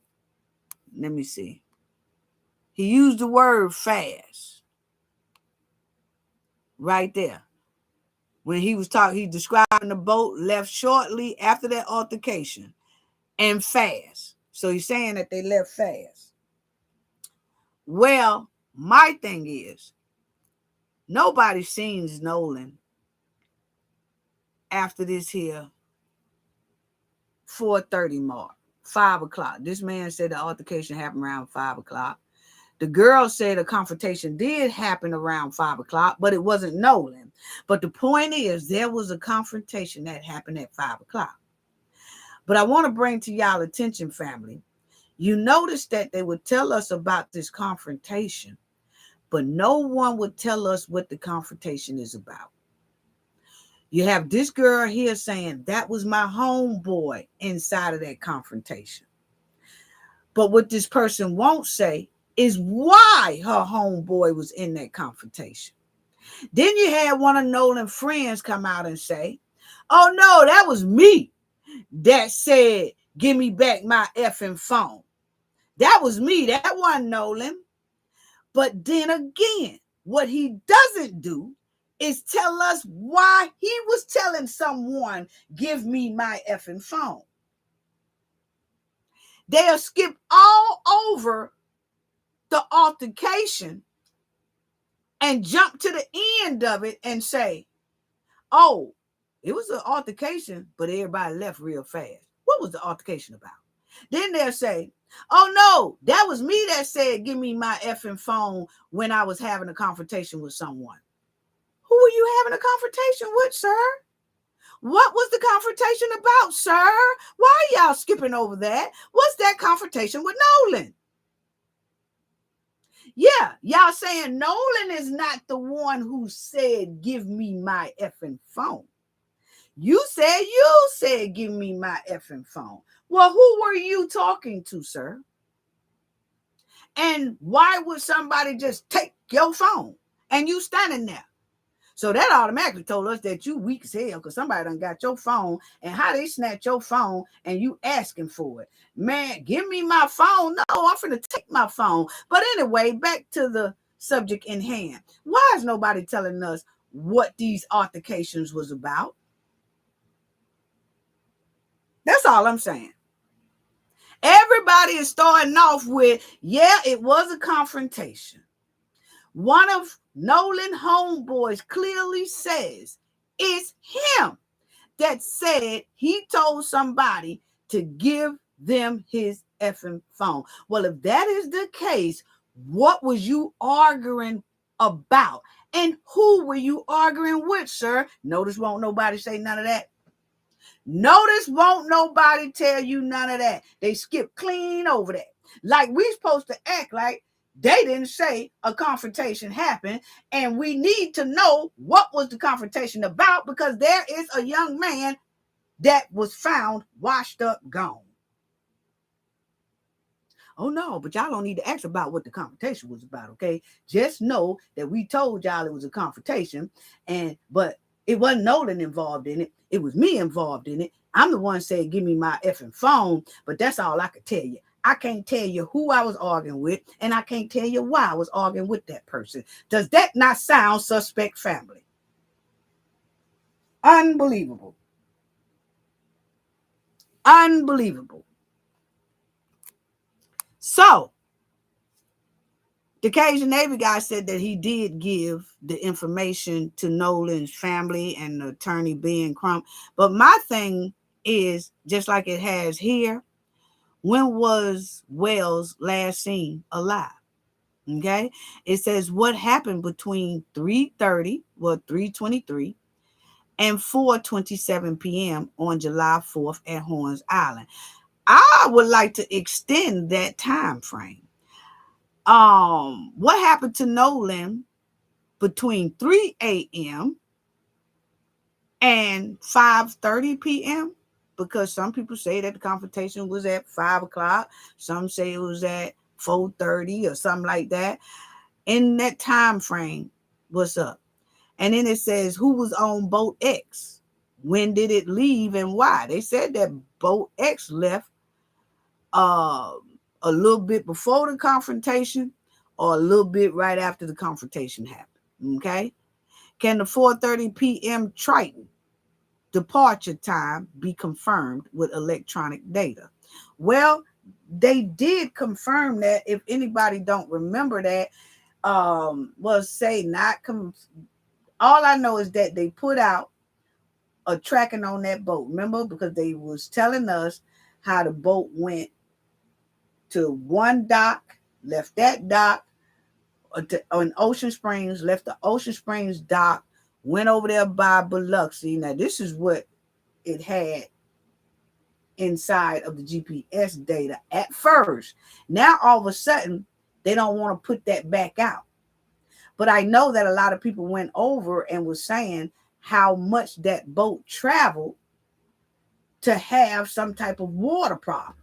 Let me see. He used the word fast. right there. When he was talking, he describing the boat left shortly after that altercation and fast. So he's saying that they left fast. Well, my thing is, nobody seen Nolan after this here 4:30 mark, 5 o'clock. This man said the altercation happened around 5 o'clock. The girl said a confrontation did happen around 5 o'clock, but it wasn't Nolan. But the point is, there was a confrontation that happened at 5 o'clock. But I want to bring to y'all attention, family. You notice that they would tell us about this confrontation, but no one would tell us what the confrontation is about. You have this girl here saying that was my homeboy inside of that confrontation. But what this person won't say is why her homeboy was in that confrontation. Then you had one of Nolan's friends come out and say, oh no, that was me that said, give me back my effing phone. That was me. That wasn't Nolan. But then again, what he doesn't do is tell us why he was telling someone, give me my effing phone. They'll skip all over the altercation and jump to the end of it and say, oh, it was an altercation, but everybody left real fast. What was the altercation about? Then they'll say, oh no, that was me that said, give me my effing phone when I was having a confrontation with someone. Who were you having a confrontation with, sir? What was the confrontation about, sir? Why are y'all skipping over that? What's that confrontation with Nolan? Yeah, y'all saying Nolan is not the one who said, give me my effing phone. You said, give me my effing phone. Well, who were you talking to, sir? And why would somebody just take your phone and you standing there? So that automatically told us that you weak as hell because somebody done got your phone and how they snatch your phone and you asking for it. Man, give me my phone. No, I'm finna take my phone. But anyway, back to the subject in hand. Why is nobody telling us what these altercations was about? That's all I'm saying. Everybody is starting off with, yeah, it was a confrontation. One of Nolan homeboys clearly says it's him that said he told somebody to give them his effing phone. Well, if that is the case, what was you arguing about? And who were you arguing with, sir? Notice won't nobody say none of that. Notice won't nobody tell you none of that. They skip clean over that. Like we supposed to act like they didn't say a confrontation happened, and we need to know what was the confrontation about because there is a young man that was found washed up, gone. Oh no, but y'all don't need to ask about what the confrontation was about, okay? Just know that we told y'all it was a confrontation, but it wasn't Nolan involved in it. It was me involved in it. I'm the one saying, give me my effing phone, but that's all I could tell you. I can't tell you who I was arguing with, and I can't tell you why I was arguing with that person. Does that not sound suspect, family? Unbelievable. Unbelievable. So, the Cajun Navy guy said that he did give the information to Nolan's family and the attorney Ben Crump. But my thing is, just like it has here, when was Wells last seen alive? Okay. It says what happened between 3:30, 3:23 and 4:27 p.m. on July 4th at Horns Island. I would like to extend that time frame. What happened to Nolan between 3 a.m. and 5:30 p.m.? Because some people say that the confrontation was at 5 o'clock. Some say it was at 4:30 or something like that. In that time frame, what's up? And then it says who was on boat X? When did it leave and why? They said that boat X left a little bit before the confrontation or a little bit right after the confrontation happened. Okay. Can the 4:30 p.m. Triton departure time be confirmed with electronic data? Well, they did confirm that. If anybody don't remember that, was say not all I know is that they put out a tracking on that boat. Remember, because they was telling us how the boat went to one dock, left that dock on Ocean Springs, left the Ocean Springs dock, went over there by Biloxi. Now this is what it had inside of the GPS data at first. Now all of a sudden they don't want to put that back out. But I know that a lot of people went over and was saying how much that boat traveled to have some type of water problems.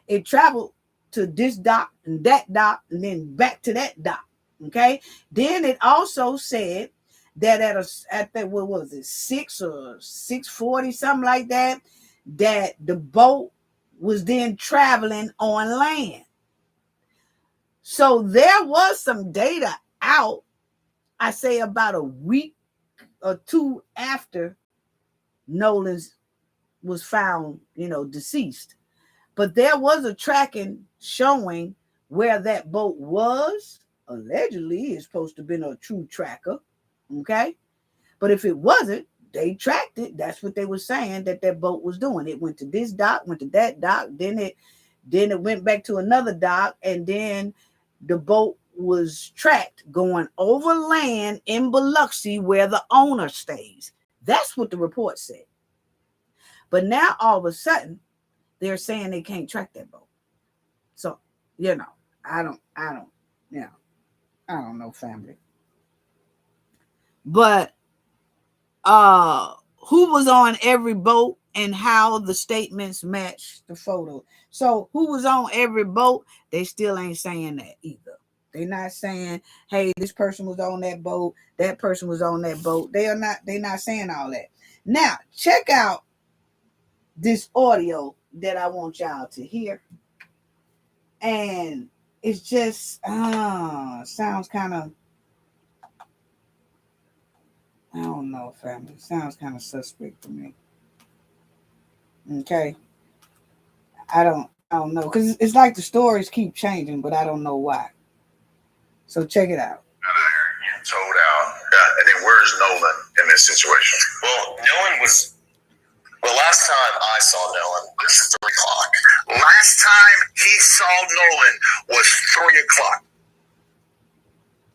It traveled to this dock and then back to that dock. Okay. Then it also said that at the what was it, 6 or 6:40, something like that, that the boat was then traveling on land. So there was some data out, I say about a week or two after Nolan's was found, deceased. But there was a tracking showing where that boat was. Allegedly, it's supposed to have been a true tracker. Okay. But if it wasn't, they tracked it. That's what they were saying that boat was doing. It went to this dock, went to that dock, then it went back to another dock, and then the boat was tracked going over land in Biloxi where the owner stays. That's what the report said. But now all of a sudden, they're saying they can't track that boat. So, I don't know, family. But who was on every boat and how the statements match the photo. So who was on every boat, they still ain't saying that either. They're not saying, hey, this person was on that boat, that person was on that boat. They're not saying all that. Now, check out this audio that I want y'all to hear. And it's just sounds kind of, I don't know, family. It sounds kind of suspect to me. Okay. I don't know, because it's like the stories keep changing, but I don't know why. So check it out. Told out. And then where's Nolan in this situation? Well, Nolan was. Well, last time I saw Nolan was 3 o'clock. Last time he saw Nolan was 3 o'clock.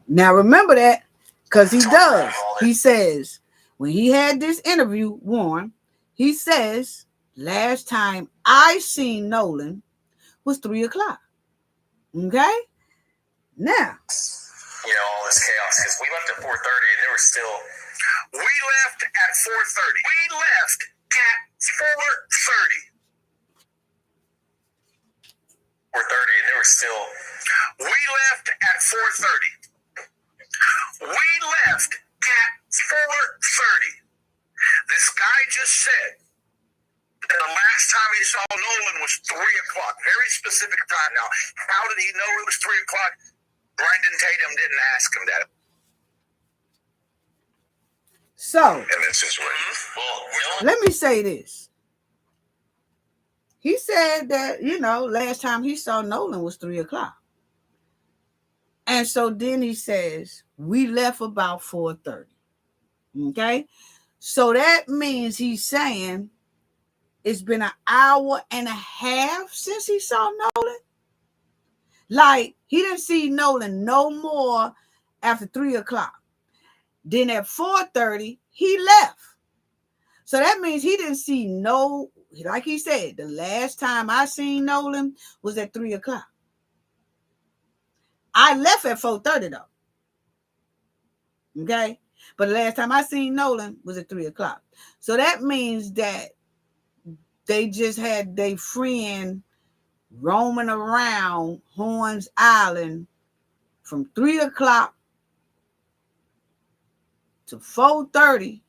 Now remember that, because he does. He says when he had this interview, Warren, he says last time I seen Nolan was 3 o'clock. Okay? Now. All this chaos, because we left at 4:30 and there was still. We left at 4:30. We left at 4:30. 4:30 and there was still. We left at 4:30. We left at 4:30. This guy just said that the last time he saw Nolan was 3 o'clock. Very specific time. Now, how did he know it was 3 o'clock? Brandon Tatum didn't ask him that. So, in this situation. Let me say this. He said that, last time he saw Nolan was 3 o'clock. And so then he says, we left about 4:30. Okay? So that means he's saying it's been an hour and a half since he saw Nolan. Like, he didn't see Nolan no more after 3 o'clock. Then at 4:30, he left. So that means he didn't see like he said, the last time I seen Nolan was at 3 o'clock. I left at 4:30 though. Okay? But the last time I seen Nolan was at 3 o'clock. So that means that they just had their friend roaming around Horns Island from 3 o'clock to 4:30.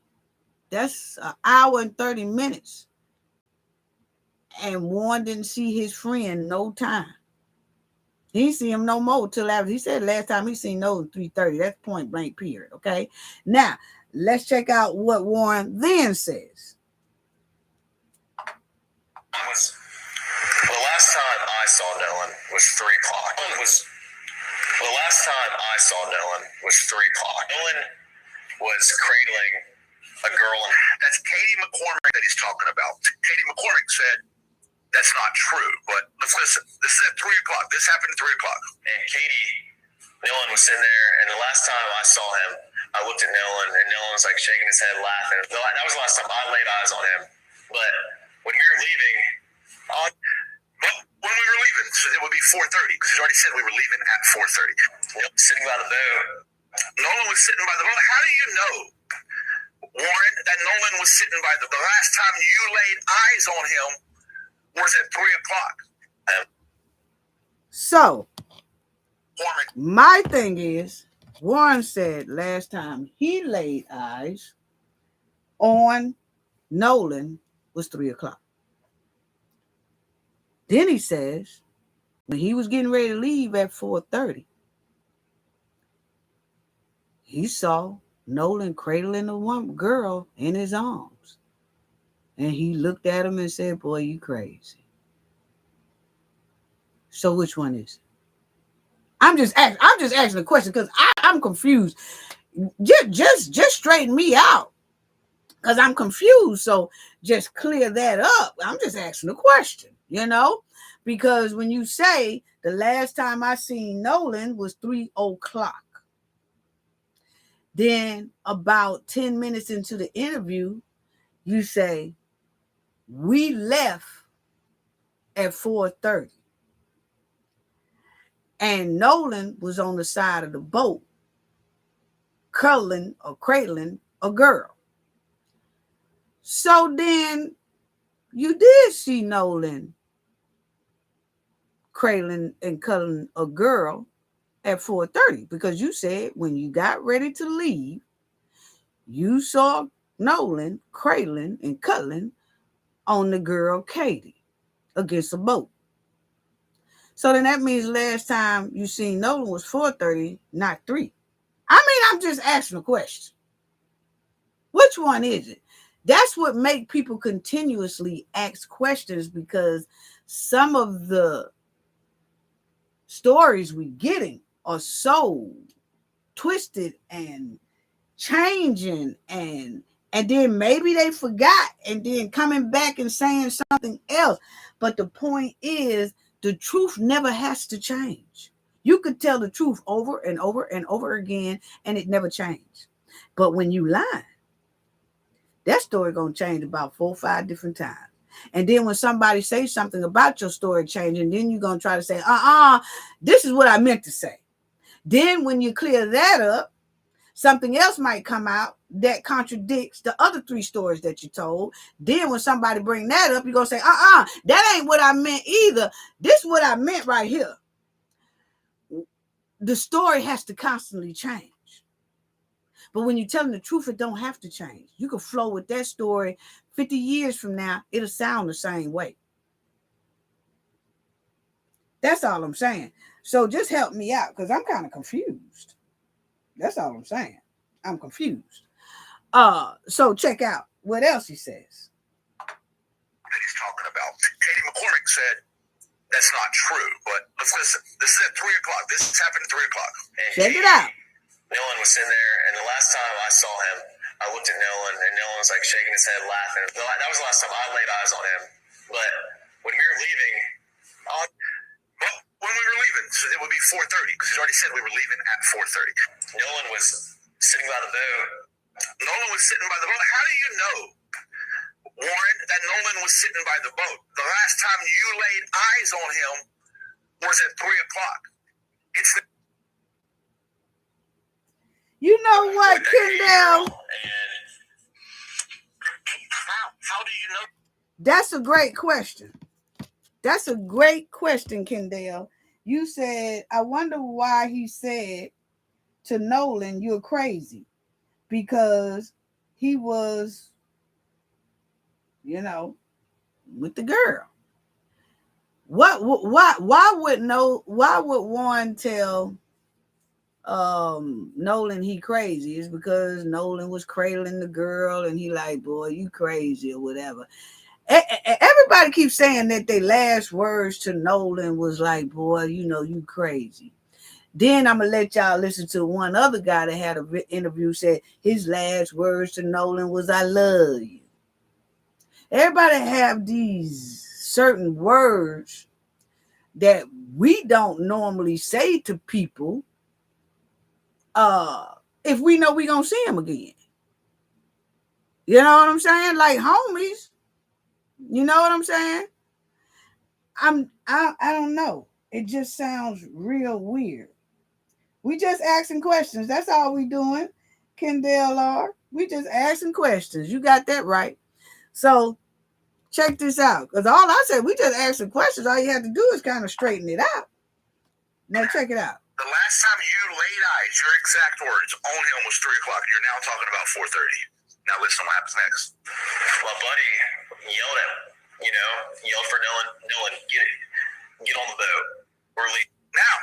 That's an hour and 30 minutes. And Warren didn't see his friend no time. He ain't see him no more till after. He said last time he seen Nolan 3:30. That's point blank period. Okay. Now let's check out what Warren then says. The last time I saw Nolan was 3 o'clock. The last time I saw Nolan was 3 o'clock. Nolan was cradling a girl. That's Katie McCormick that he's talking about. Katie McCormick said that's not true, but let's listen. This is at 3 o'clock. This happened at 3 o'clock. And Nolan was sitting there, and the last time I saw him, I looked at Nolan, and Nolan was like shaking his head, laughing. That was the last time I laid eyes on him. But when we were leaving, when we were leaving, so it would be 4:30, because he's already said we were leaving at 4:30. Sitting by the boat. Nolan was sitting by the boat. How do you know, Warren, that Nolan was sitting by the last time you laid eyes on him was at 3 o'clock? So, my thing is, Warren said last time he laid eyes on Nolan was 3 o'clock. Then he says, when he was getting ready to leave at 4:30, he saw Nolan cradling a one girl in his arms. And he looked at him and said, boy, you crazy. So which one is it? I'm just asking a question because I'm confused. Just straighten me out because I'm confused. So just clear that up. I'm just asking a question, because when you say the last time I seen Nolan was 3 o'clock, then about 10 minutes into the interview, you say, we left at 4:30. And Nolan was on the side of the boat, cradling a girl. So then you did see Nolan cradling and cuddling a girl at 4:30, because you said when you got ready to leave, you saw Nolan cradling and cuddling on the girl Katie against a boat. So then that means last time you seen Nolan was 4:30, not 3. I'm just asking a question. Which one is it? That's what make people continuously ask questions, because some of the stories we getting are so twisted and changing, and then maybe they forgot and then coming back and saying something else. But the point is, the truth never has to change. You could tell the truth over and over and over again, and it never changed. But when you lie, that story gonna change about 4 or 5 different times. And then when somebody says something about your story changing, then you're gonna try to say, this is what I meant to say. Then when you clear that up, something else might come out that contradicts the other 3 stories that you told. Then when somebody bring that up, you're going to say, that ain't what I meant either. This is what I meant right here. The story has to constantly change. But when you're telling the truth, it don't have to change. You can flow with that story 50 years from now. It'll sound the same way. That's all I'm saying. So just help me out, because I'm kind of confused. That's all I'm saying. I'm confused. So check out what else he says. That he's talking about. Katie McCormick said that's not true, but let's listen. This is at 3 o'clock. This happened at 3 o'clock. Check it out. Nolan was sitting there, and the last time I saw him, I looked at Nolan, and Nolan was like shaking his head, laughing. That was the last time I laid eyes on him. But when we were leaving, so it would be 4:30, because he's already said we were leaving at 4:30. Nolan was sitting by the boat. How do you know, Warren, that Nolan was sitting by the boat? The last time you laid eyes on him was at 3 o'clock. You know what, Kendall? How do you know? That's a great question. That's a great question, Kendall. You said, I wonder why he said to Nolan, you're crazy. Because he was, with the girl. Why would Warren tell Nolan he crazy? It's because Nolan was cradling the girl and he like, boy, you crazy or whatever. Everybody keeps saying that their last words to Nolan was like, boy, you crazy. Then I'm gonna let y'all listen to one other guy that had an interview, said his last words to Nolan was, I love you. Everybody have these certain words that we don't normally say to people if we know we're gonna see them again. You know what I'm saying? Like homies. You know what I'm saying? I don't know. It just sounds real weird. We just asking questions. That's all we doing, Kendall R. We just asking questions. You got that right. So check this out. Because all I said, we just asking questions. All you have to do is kind of straighten it out. Now check it out. The last time you laid eyes, your exact words, on him was 3 o'clock. You're now talking about 4:30. Now listen to what happens next. My buddy yelled at him, yelled for Nolan, get on the boat. We're leaving. Now,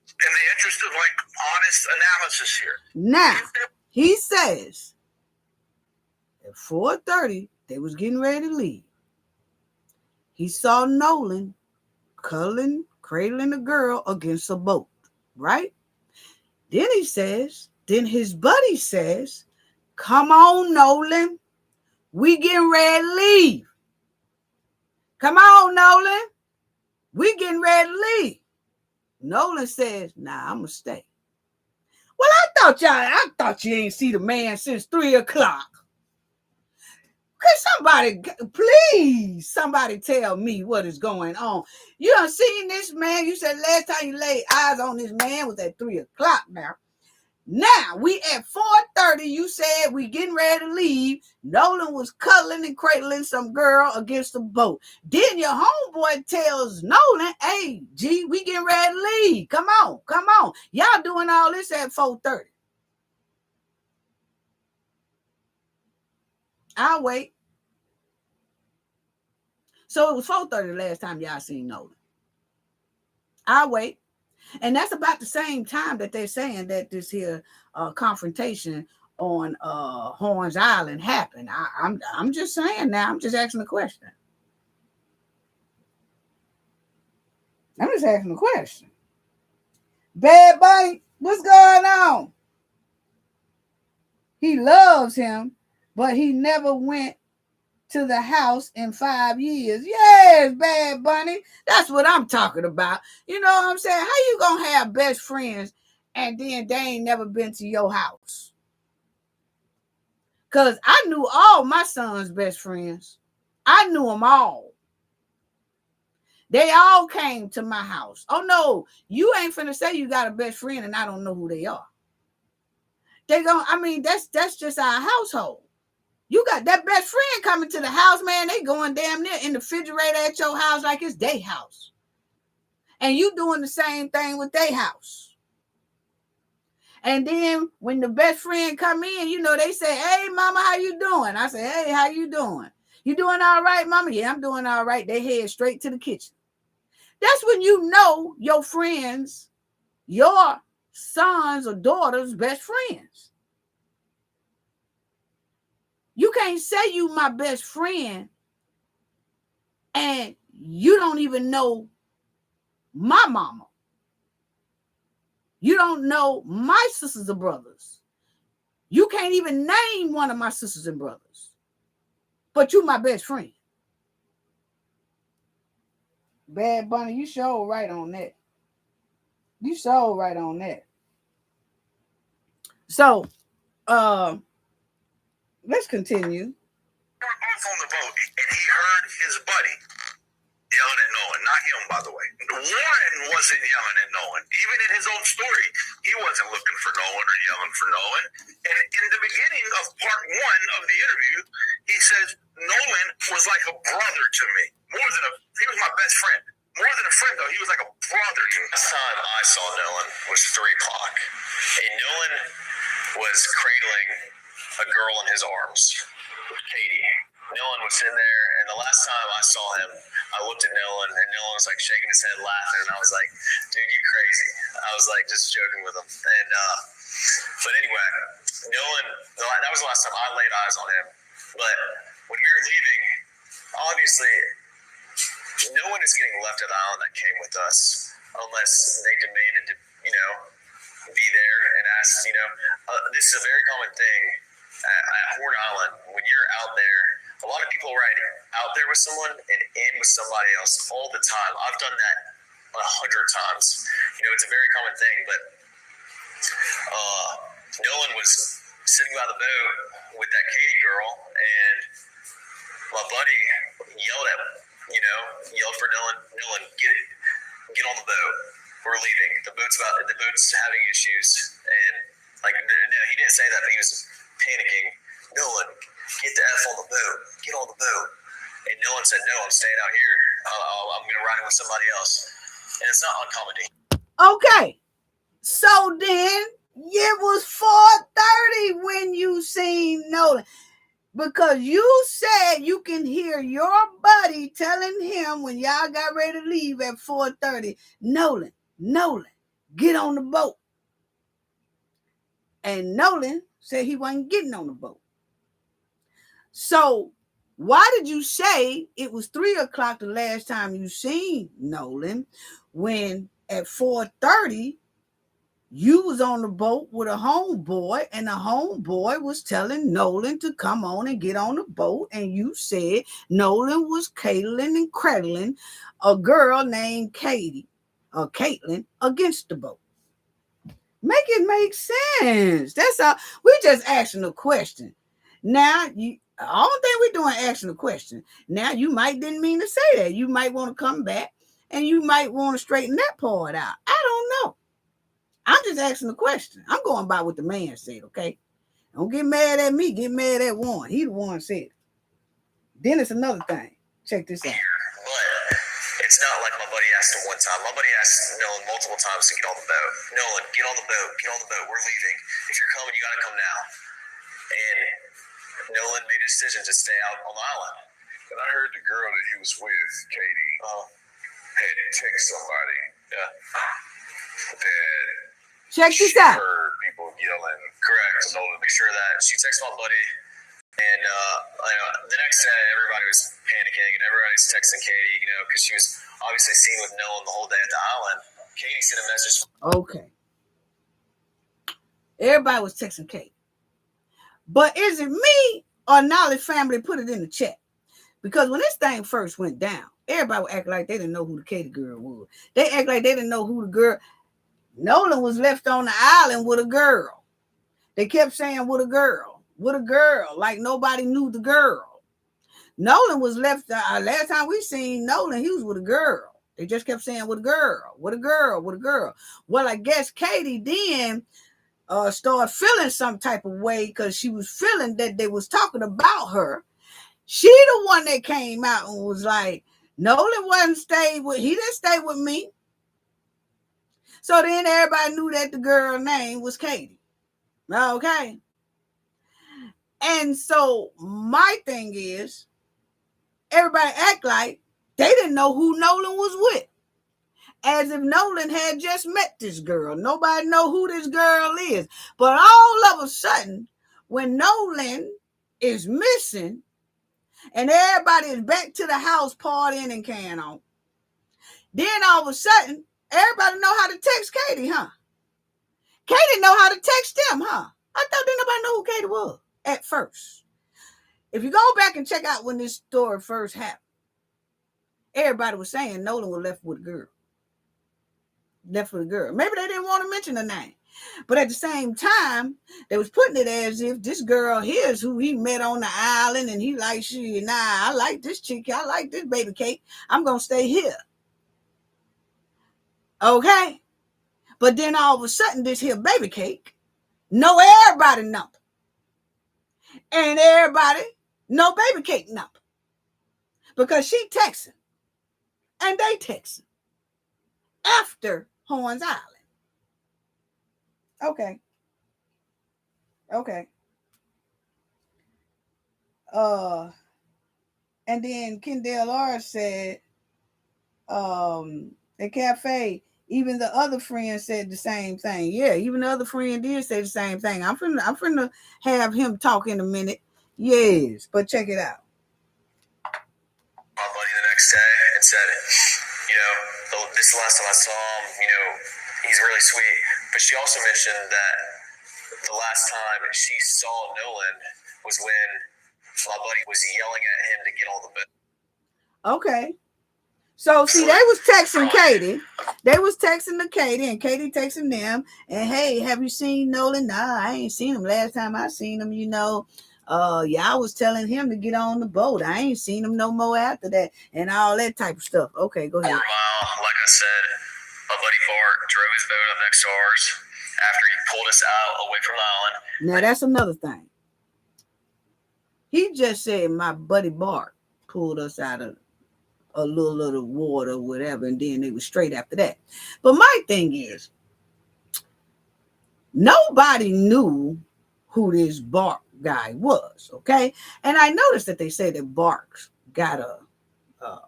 in the interest of honest analysis here. Now, he says at 4:30, they was getting ready to leave. He saw Nolan cradling a girl against a boat, right? Then he says, then his buddy says, come on, Nolan. We getting ready to leave. Come on, Nolan. We getting ready to leave. Nolan says, nah, I'm going to stay. Well, I thought you ain't see the man since 3 o'clock. Could somebody tell me what is going on? You done seen this man. You said last time you laid eyes on this man was at 3 o'clock now. Now, we at 4:30, you said we getting ready to leave. Nolan was cuddling and cradling some girl against the boat. Then your homeboy tells Nolan, hey, G, we getting ready to leave. Come on. Y'all doing all this at 4:30. I'll wait. So it was 4:30 the last time y'all seen Nolan. I'll wait. And that's about the same time that they're saying that this here confrontation on Horns Island happened. I'm just saying now. I'm just asking a question. Bad Bunny, what's going on? He loves him, but he never went to the house in 5 years. Yes, Bad Bunny. That's what I'm talking about. You know what I'm saying? How you gonna have best friends and then they ain't never been to your house? Because I knew all my son's best friends. I knew them all. They all came to my house. Oh, no, you ain't finna say you got a best friend and I don't know who they are. That's just our household. You got that best friend coming to the house, man. They going damn near in the refrigerator at your house like it's their house. And you doing the same thing with their house. And then when the best friend come in, they say, hey, mama, how you doing? I say, hey, how you doing? You doing all right, mama? Yeah, I'm doing all right. They head straight to the kitchen. That's when you know your friends, your sons or daughters' best friends. You can't say you my best friend and you don't even know my mama. You don't know my sisters or brothers. You can't even name one of my sisters and brothers. But you my best friend. Bad Bunny, you sure right on that. So, let's continue. Off on the boat, and he heard his buddy yelling at Nolan. Not him, by the way. Warren wasn't yelling at Nolan. Even in his own story, he wasn't looking for Nolan or yelling for Nolan. And in the beginning of part 1 of the interview, he says, Nolan was like a brother to me. He was my best friend. More than a friend, though. He was like a brother to me. Last time I saw Nolan was 3 o'clock. And Nolan was cradling a girl in his arms, Katie. Nolan was in there, and the last time I saw him, I I looked at Nolan, and Nolan was like shaking his head, laughing, and I was like, "Dude, you crazy?" I was like just joking with him, and but anyway, Nolan. That was the last time I laid eyes on him. But when we were leaving, obviously, no one is getting left at the island that came with us unless they demanded to, be there and ask. This is a very common thing at Horn Island. When you're out there, a lot of people ride out there with someone and in with somebody else all the time. I've done that 100 times. It's a very common thing. But Nolan was sitting by the boat with that Katie girl, and my buddy yelled for Nolan, get on the boat. We're leaving. The boat's having issues, and no, he didn't say that, but he was panicking. Nolan, get the F on the boat. Get on the boat. And Nolan said, "No, I'm staying out here. I'm going to ride with somebody else." And it's not uncommon. Okay, so then it was 4:30 when you seen Nolan. Because you said you can hear your buddy telling him when y'all got ready to leave at 4:30, Nolan, get on the boat. And Nolan said he wasn't getting on the boat. So why did you say it was 3:00 the last time you seen Nolan when at 4:30 you was on the boat with a homeboy, and the homeboy was telling Nolan to come on and get on the boat, and you said Nolan was cradling and cradling a girl named Katie or Caitlin against the boat? Make it make sense. That's all. We just asking a question. Now I don't think we're doing asking a question. Now you might didn't mean to say that. You might want to come back and you might want to straighten that part out. I don't know. I'm just asking a question. I'm going by what the man said, okay? Don't get mad at me. Get mad at Warren. He the one said it. Then it's another thing. Check this out. But it's not like my buddy asked him one time. My buddy asked Nolan multiple times to get on the boat. Nolan, get on the boat. Get on the boat. We're leaving. If you're coming, you got to come now. And Nolan made a decision to stay out on the island. And I heard the girl that he was with, Katie, had text somebody. Yeah. That Check this out. heard people yelling. Correct. To Nolan. Make sure that she texted my buddy, and the next day everybody was panicking and everybody's texting Katie, because she was obviously seen with Nolan the whole day at the island. Katie sent a message. Okay. Everybody was texting Katie. But is it me or Knowledge Family put it in the chat? Because when this thing first went down, everybody would act like they didn't know who the Katie girl was. They act like they didn't know who the girl. Nolan was left on the island with a girl. They kept saying with a girl, like nobody knew the girl. Nolan was left, last time we seen Nolan, he was with a girl. They just kept saying with a girl. Well, I guess Katie then started feeling some type of way because she was feeling that they was talking about her. She the one that came out and was like, Nolan he didn't stay with me. So then everybody knew that the girl name was Katie. Okay. And so my thing is, everybody act like they didn't know who Nolan was with. As if Nolan had just met this girl. Nobody know who this girl is. But all of a sudden, when Nolan is missing, and everybody is back to the house partying and carrying on, then all of a sudden, everybody know how to text Katie, huh? Katie know how to text them, huh? I thought didn't nobody know who Katie was at first. If you go back and check out when this story first happened, everybody was saying Nolan was left with a girl. Maybe they didn't want to mention her name. But at the same time, they was putting it as if this girl here is who he met on the island, and he like, I like this chick. I like this baby cake. I'm going to stay here. Okay? But then all of a sudden, this here baby cake know everybody number. And everybody know baby cake number. Because she texting. And they texting. After Horns Island. Okay. And then Kendall R said, at cafe, even the other friend said the same thing. Yeah, even the other friend did say the same thing. I'm finna have him talk in a minute. Yes, but check it out. My buddy the next day and said, this is the last time I saw him, he's really sweet. But she also mentioned that the last time she saw Nolan was when my buddy was yelling at him to get on the bed. Okay. So see, they was texting Katie. They was texting to Katie, and Katie texting them. And hey, have you seen Nolan? Nah, I ain't seen him. Last time I seen him, y'all was telling him to get on the boat. I ain't seen him no more after that, and all that type of stuff. Okay, go ahead. For a mile, like I said, my buddy Bart drove his boat up next to ours after he pulled us out away from the island. Now that's another thing. He just said my buddy Bart pulled us out of a little water or whatever, and then it was straight after that. But my thing is, nobody knew who this Bart guy was, okay? And I noticed that they say that Bart's got a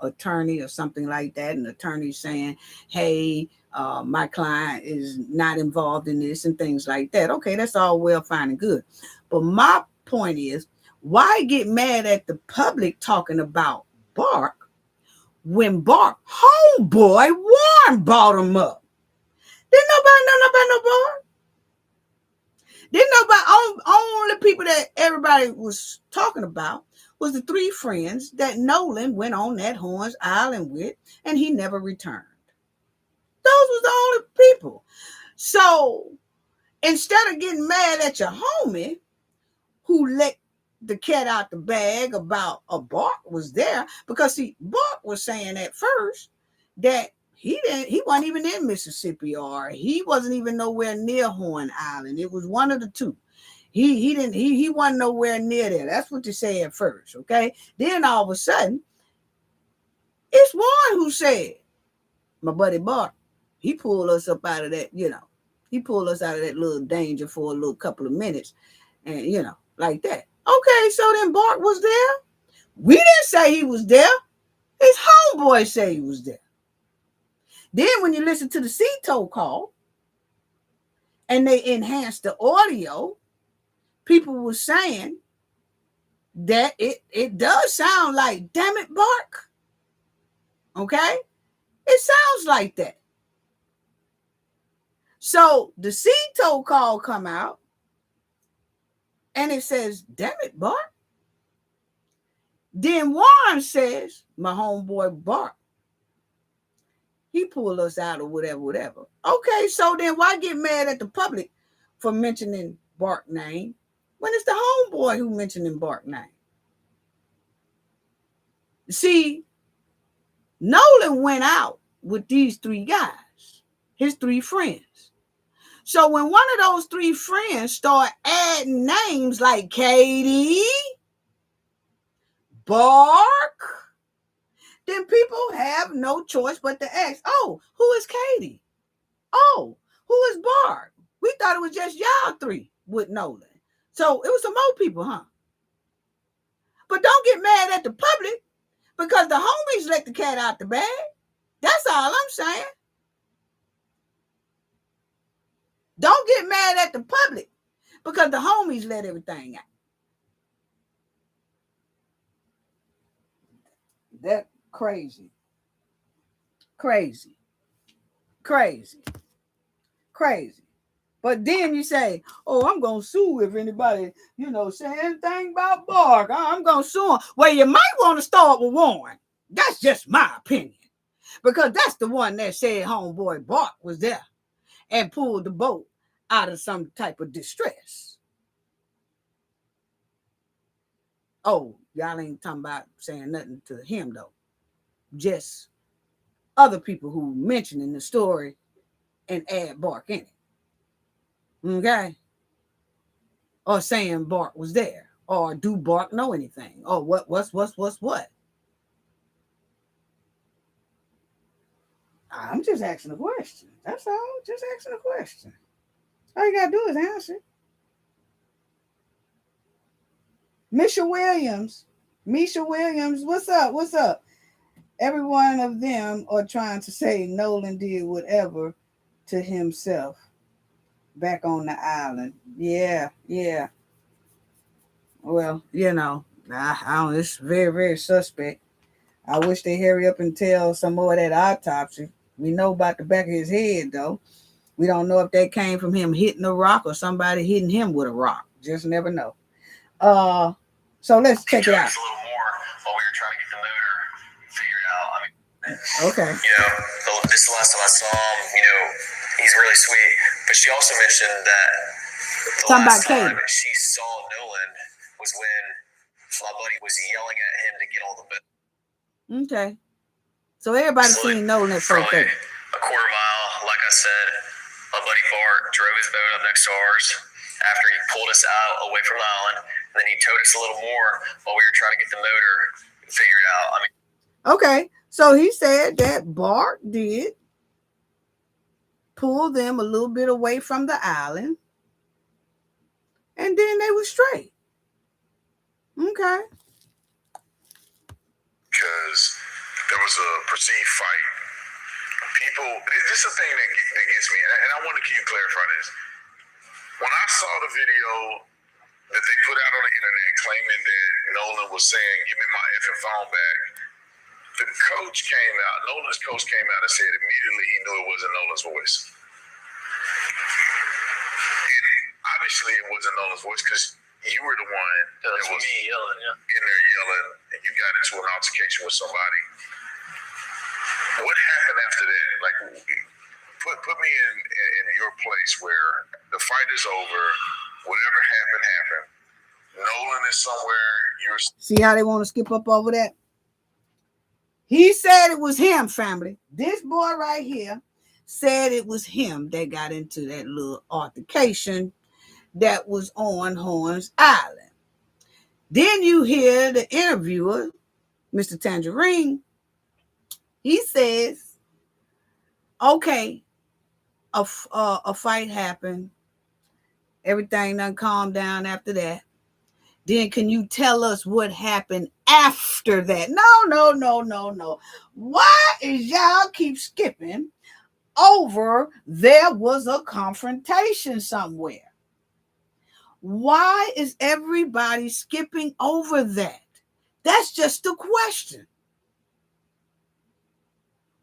attorney or something like that, and the attorney saying, hey, my client is not involved in this and things like that. Okay, that's all well, fine, and good. But my point is, why get mad at the public talking about Bart when Bart homeboy Warren brought him up? Didn't nobody know about no Bart? Didn't nobody, only people that everybody was talking about was the three friends that Nolan went on that Horns Island with, and he never returned. Those was the only people. So instead of getting mad at your homie who let the cat out the bag about a Bart was there, because see, Bart was saying at first that he wasn't even in Mississippi, or he wasn't even nowhere near Horn Island. It was one of the two. He wasn't nowhere near there. That's what they say at first, okay? Then all of a sudden, it's Warren who said, my buddy Bart, he pulled us up out of that, he pulled us out of that little danger for a little couple of minutes, and like that. Okay, so then Bart was there. We didn't say he was there. His homeboy say he was there. Then when you listen to the CTO call and they enhanced the audio, people were saying that it does sound like, damn it, Bark. Okay? It sounds like that. So the CTO call come out and it says, damn it, Bart. Then Warren says, my homeboy Bart, he pulled us out or whatever. Okay, so then why get mad at the public for mentioning Bart's name when it's the homeboy who mentioning Bart's name? See, Nolan went out with these three guys, his three friends. So when one of those three friends start adding names like Katie, Bark, then people have no choice but to ask, oh, who is Katie? Oh, who is Bark? We thought it was just y'all three with Nolan. So it was some more people, huh? But don't get mad at the public because the homies let the cat out the bag. That's all I'm saying. Don't get mad at the public because the homies let everything out. That crazy. But then you say, oh, I'm going to sue if anybody, say anything about Bark. I'm going to sue him. Well, you might want to start with Warren. That's just my opinion. Because that's the one that said homeboy Bark was there and pulled the boat out of some type of distress. Oh, y'all ain't talking about saying nothing to him, though. Just other people who mentioning the story and add Bark in it. Okay? Or saying Bark was there. Or do Bark know anything? Or what's what? I'm just asking a question. That's all. Just asking a question. All you gotta do is answer. Misha Williams, what's up? Every one of them are trying to say Nolan did whatever to himself back on the island. Yeah, yeah. Well, I don't. It's very, very suspect. I wish they hurry up and tell some more of that autopsy. We know about the back of his head, though. We don't know if that came from him hitting a rock or somebody hitting him with a rock. Just never know. So let's check it out. A little more while we were trying to get the motor figured out. I mean, okay. This is the last time I saw him. He's really sweet. But she also mentioned that the last time she saw Nolan was when my buddy was yelling at him to get all the boat. Okay. So everybody's seen Nolan at 4:30. A quarter mile, like I said, my buddy Bart drove his boat up next to ours after he pulled us out away from the island. And then he towed us a little more while we were trying to get the motor figured out. Okay. So he said that Bart did pull them a little bit away from the island. And then they were straight. Okay. Because there was a perceived fight. This is the thing that gets me, and I want to keep clarify this. When I saw the video that they put out on the internet claiming that Nolan was saying, "Give me my effing phone back," the coach came out, Nolan's coach came out and said immediately he knew it wasn't Nolan's voice. And obviously it wasn't Nolan's voice because you were the one that was me yelling, in there yelling, and you got into an altercation with somebody. What happened after that? Like, put me in your place where the fight is over, whatever happened. Nolan is somewhere. See how they want to skip up over that? He said it was him, family. This boy right here said it was him that got into that little altercation that was on Horns Island. Then you hear the interviewer, Mr. Tangerine. He says, okay, a fight happened. Everything done calmed down after that. Then can you tell us what happened after that? No. Why is y'all keep skipping over there was a confrontation somewhere? Why is everybody skipping over that? That's just a question.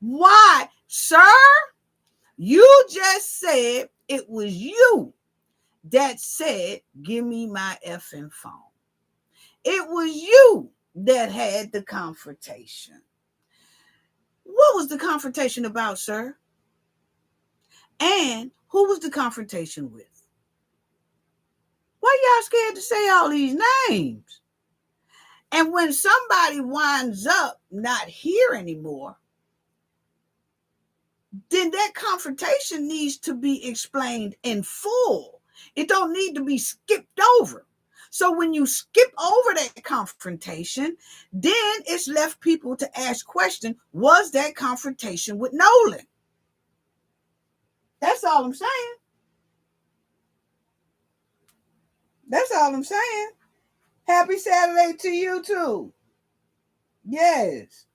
Why, sir? You just said it was you that said, "Give me my effing phone." It was you that had the confrontation. What was the confrontation about, sir? And who was the confrontation with? Why y'all scared to say all these names? And when somebody winds up not here anymore, then that confrontation needs to be explained in full. It don't need to be skipped over. So when you skip over that confrontation, then it's left people to ask question, was that confrontation with Nolan? That's all I'm saying. That's all I'm saying. Happy Saturday to you too. Yes.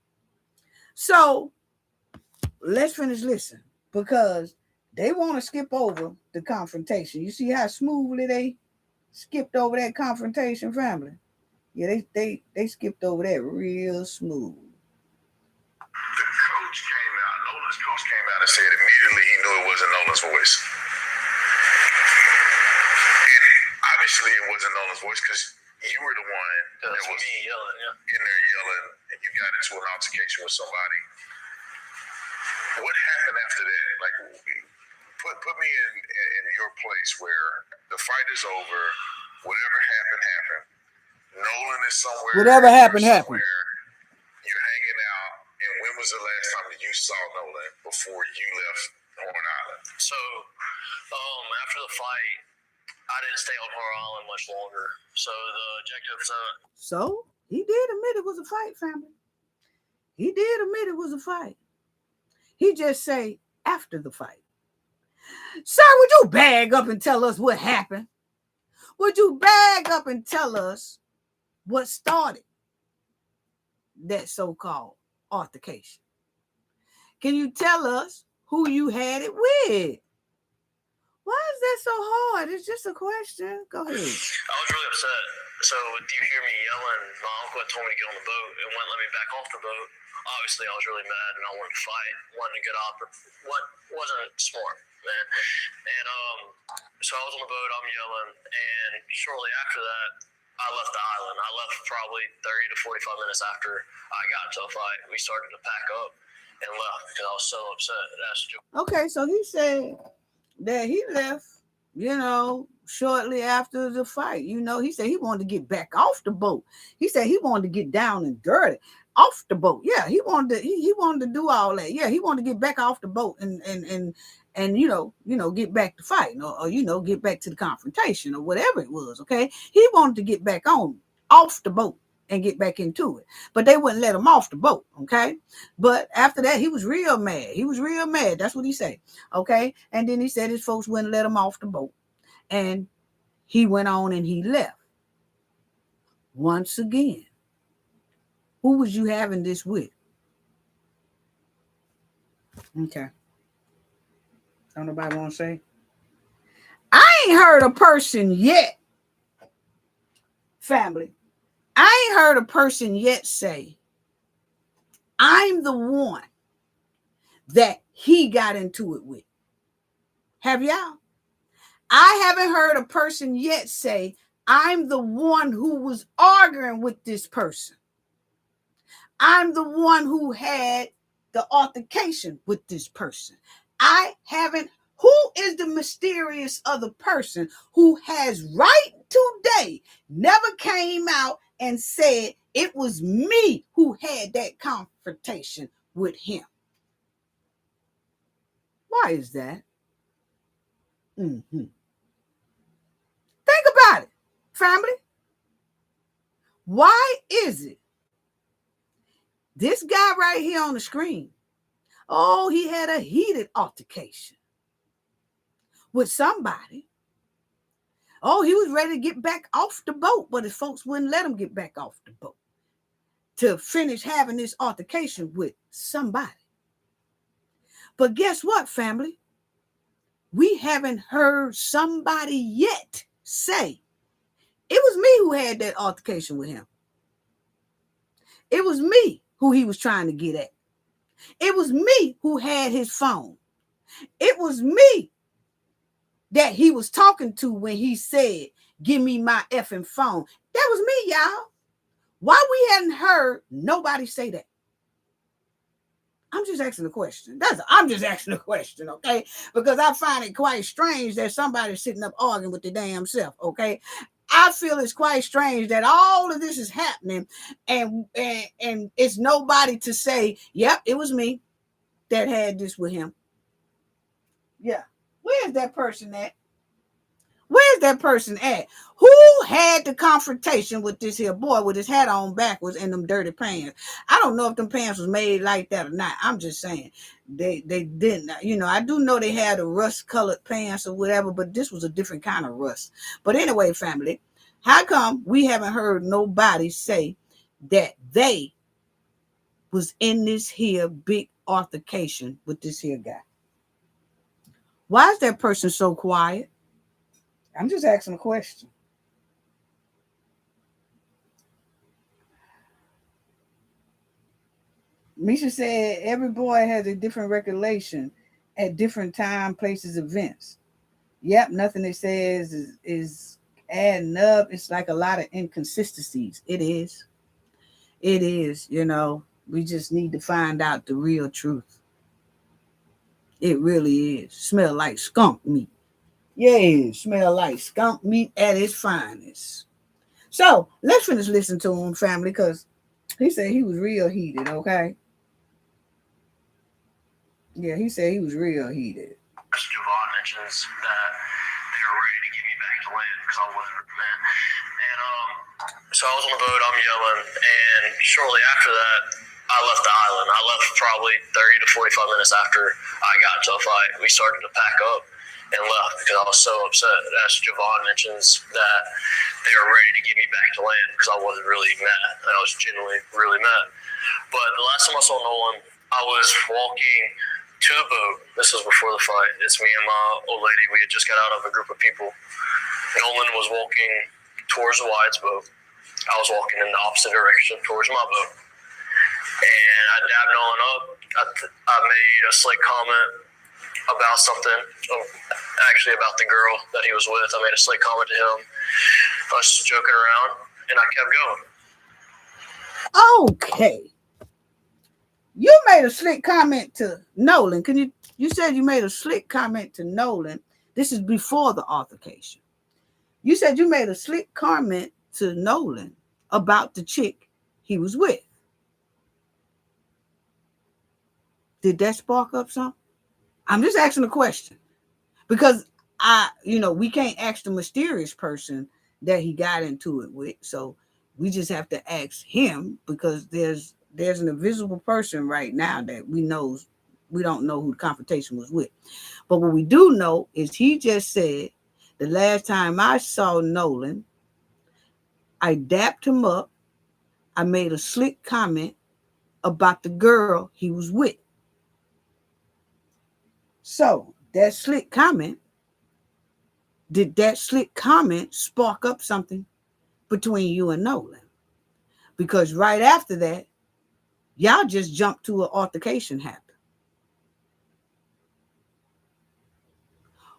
So let's finish listening because they want to skip over the confrontation. You see how smoothly they skipped over that confrontation, family? Yeah, they skipped over that real smooth. The coach came out, Nolan's coach came out and said immediately he knew it wasn't Nolan's voice. And obviously it wasn't Nolan's voice because you were the one that was me yelling, in there yelling, and you got into an altercation with somebody. What happened after that? Like, put me in your place where the fight is over, whatever happened. Nolan is somewhere. Whatever happened. You're hanging out. And when was the last time that you saw Nolan before you left Horn Island? So, after the fight, I didn't stay on Horn Island much longer. So the objective. So he did admit it was a fight, family. He did admit it was a fight. He just say after the fight. Sir, would you bag up and tell us what happened? Would you bag up and tell us what started that so-called altercation. Can you tell us who you had it with? Why is that so hard? It's just a question. Go ahead. I was really upset. So you hear me yelling, my uncle had told me to get on the boat and wouldn't let me back off the boat. Obviously, I was really mad and I wanted to fight, wanted to get off, but what wasn't smart, man. And so I was on the boat, I'm yelling, and shortly after that, I left the island. I left probably 30 to 45 minutes after I got into a fight. We started to pack up and left because I was so upset. Okay, so he said that he left, shortly after the fight. He said he wanted to get back off the boat. He said he wanted to get down and dirty off the boat. Yeah, he wanted to do all that. Yeah, he wanted to get back off the boat and get back to fighting or get back to the confrontation or whatever it was. Okay, he wanted to get back off the boat and get back into it, but they wouldn't let him off the boat. Okay, but after that, he was real mad. That's what he said. Okay, and then he said his folks wouldn't let him off the boat, and he went on and he left. Once again, who was you having this with? Okay, don't nobody want to say? I ain't heard a person yet, family. I ain't heard a person yet say, I'm the one that he got into it with. Have y'all? I haven't heard a person yet say, I'm the one who was arguing with this person. I'm the one who had the altercation with this person. I haven't. Who is the mysterious other person who has right today never came out and said it was me who had that confrontation with him? Why is that? Think about it, family. Why is it this guy right here on the screen, he had a heated altercation with somebody. He was ready to get back off the boat, but his folks wouldn't let him get back off the boat to finish having this altercation with somebody. But guess what, family? We haven't heard somebody yet say, it was me who had that altercation with him. It was me who he was trying to get at. It was me who had his phone. It was me that he was talking to when he said, give me my effing phone. That was me, y'all. Why we hadn't heard nobody say that? I'm just asking a question. I'm just asking a question, okay? Because I find it quite strange that somebody's sitting up arguing with their damn self, okay? I feel it's quite strange that all of this is happening and it's nobody to say, yep, it was me that had this with him. Yeah. Where's that person at? Where's that person at? Who had the confrontation with this here boy with his hat on backwards and them dirty pants? I don't know if them pants was made like that or not. I'm just saying they didn't. I do know they had a rust-colored pants or whatever, but this was a different kind of rust. But anyway, family, how come we haven't heard nobody say that they was in this here big altercation with this here guy? Why is that person so quiet? I'm just asking a question. Misha said every boy has a different recollection at different time, places, events. Yep, nothing it says is adding up. It's like a lot of inconsistencies. It is. We just need to find out the real truth. It really is. Smell like skunk meat. Yeah, smell like skunk meat at its finest. So let's finish listening to him, family, because he said he was real heated, okay? Yeah, he said he was real heated. Javon mentions that they were ready to get me back to land because I wasn't man. And so I was on the boat, I'm yelling, and shortly after that, I left the island. I left probably 30 to 45 minutes after I got into a fight. We started to pack up and left because I was so upset. As Javon mentions that they were ready to get me back to land because I wasn't really mad. I was genuinely really mad. But the last time I saw Nolan, I was walking to the boat. This was before the fight. It's me and my old lady. We had just got out of a group of people. Nolan was walking towards the Wyatt's boat. I was walking in the opposite direction towards my boat. And I dabbed Nolan up. I made a slick comment about something, actually about the girl that he was with. I made a slick comment to him. I was joking around, and I kept going. Okay. You made a slick comment to Nolan. You said you made a slick comment to Nolan. This is before the altercation. You said you made a slick comment to Nolan about the chick he was with. Did that spark up something? I'm just asking a question. Because we can't ask the mysterious person that he got into it with. So we just have to ask him, because there's an invisible person right now that we don't know who the confrontation was with. But what we do know is he just said, the last time I saw Nolan, I dapped him up. I made a slick comment about the girl he was with. So that slick comment, did that slick comment spark up something between you and Nolan? Because right after that, y'all just jumped to an altercation happen.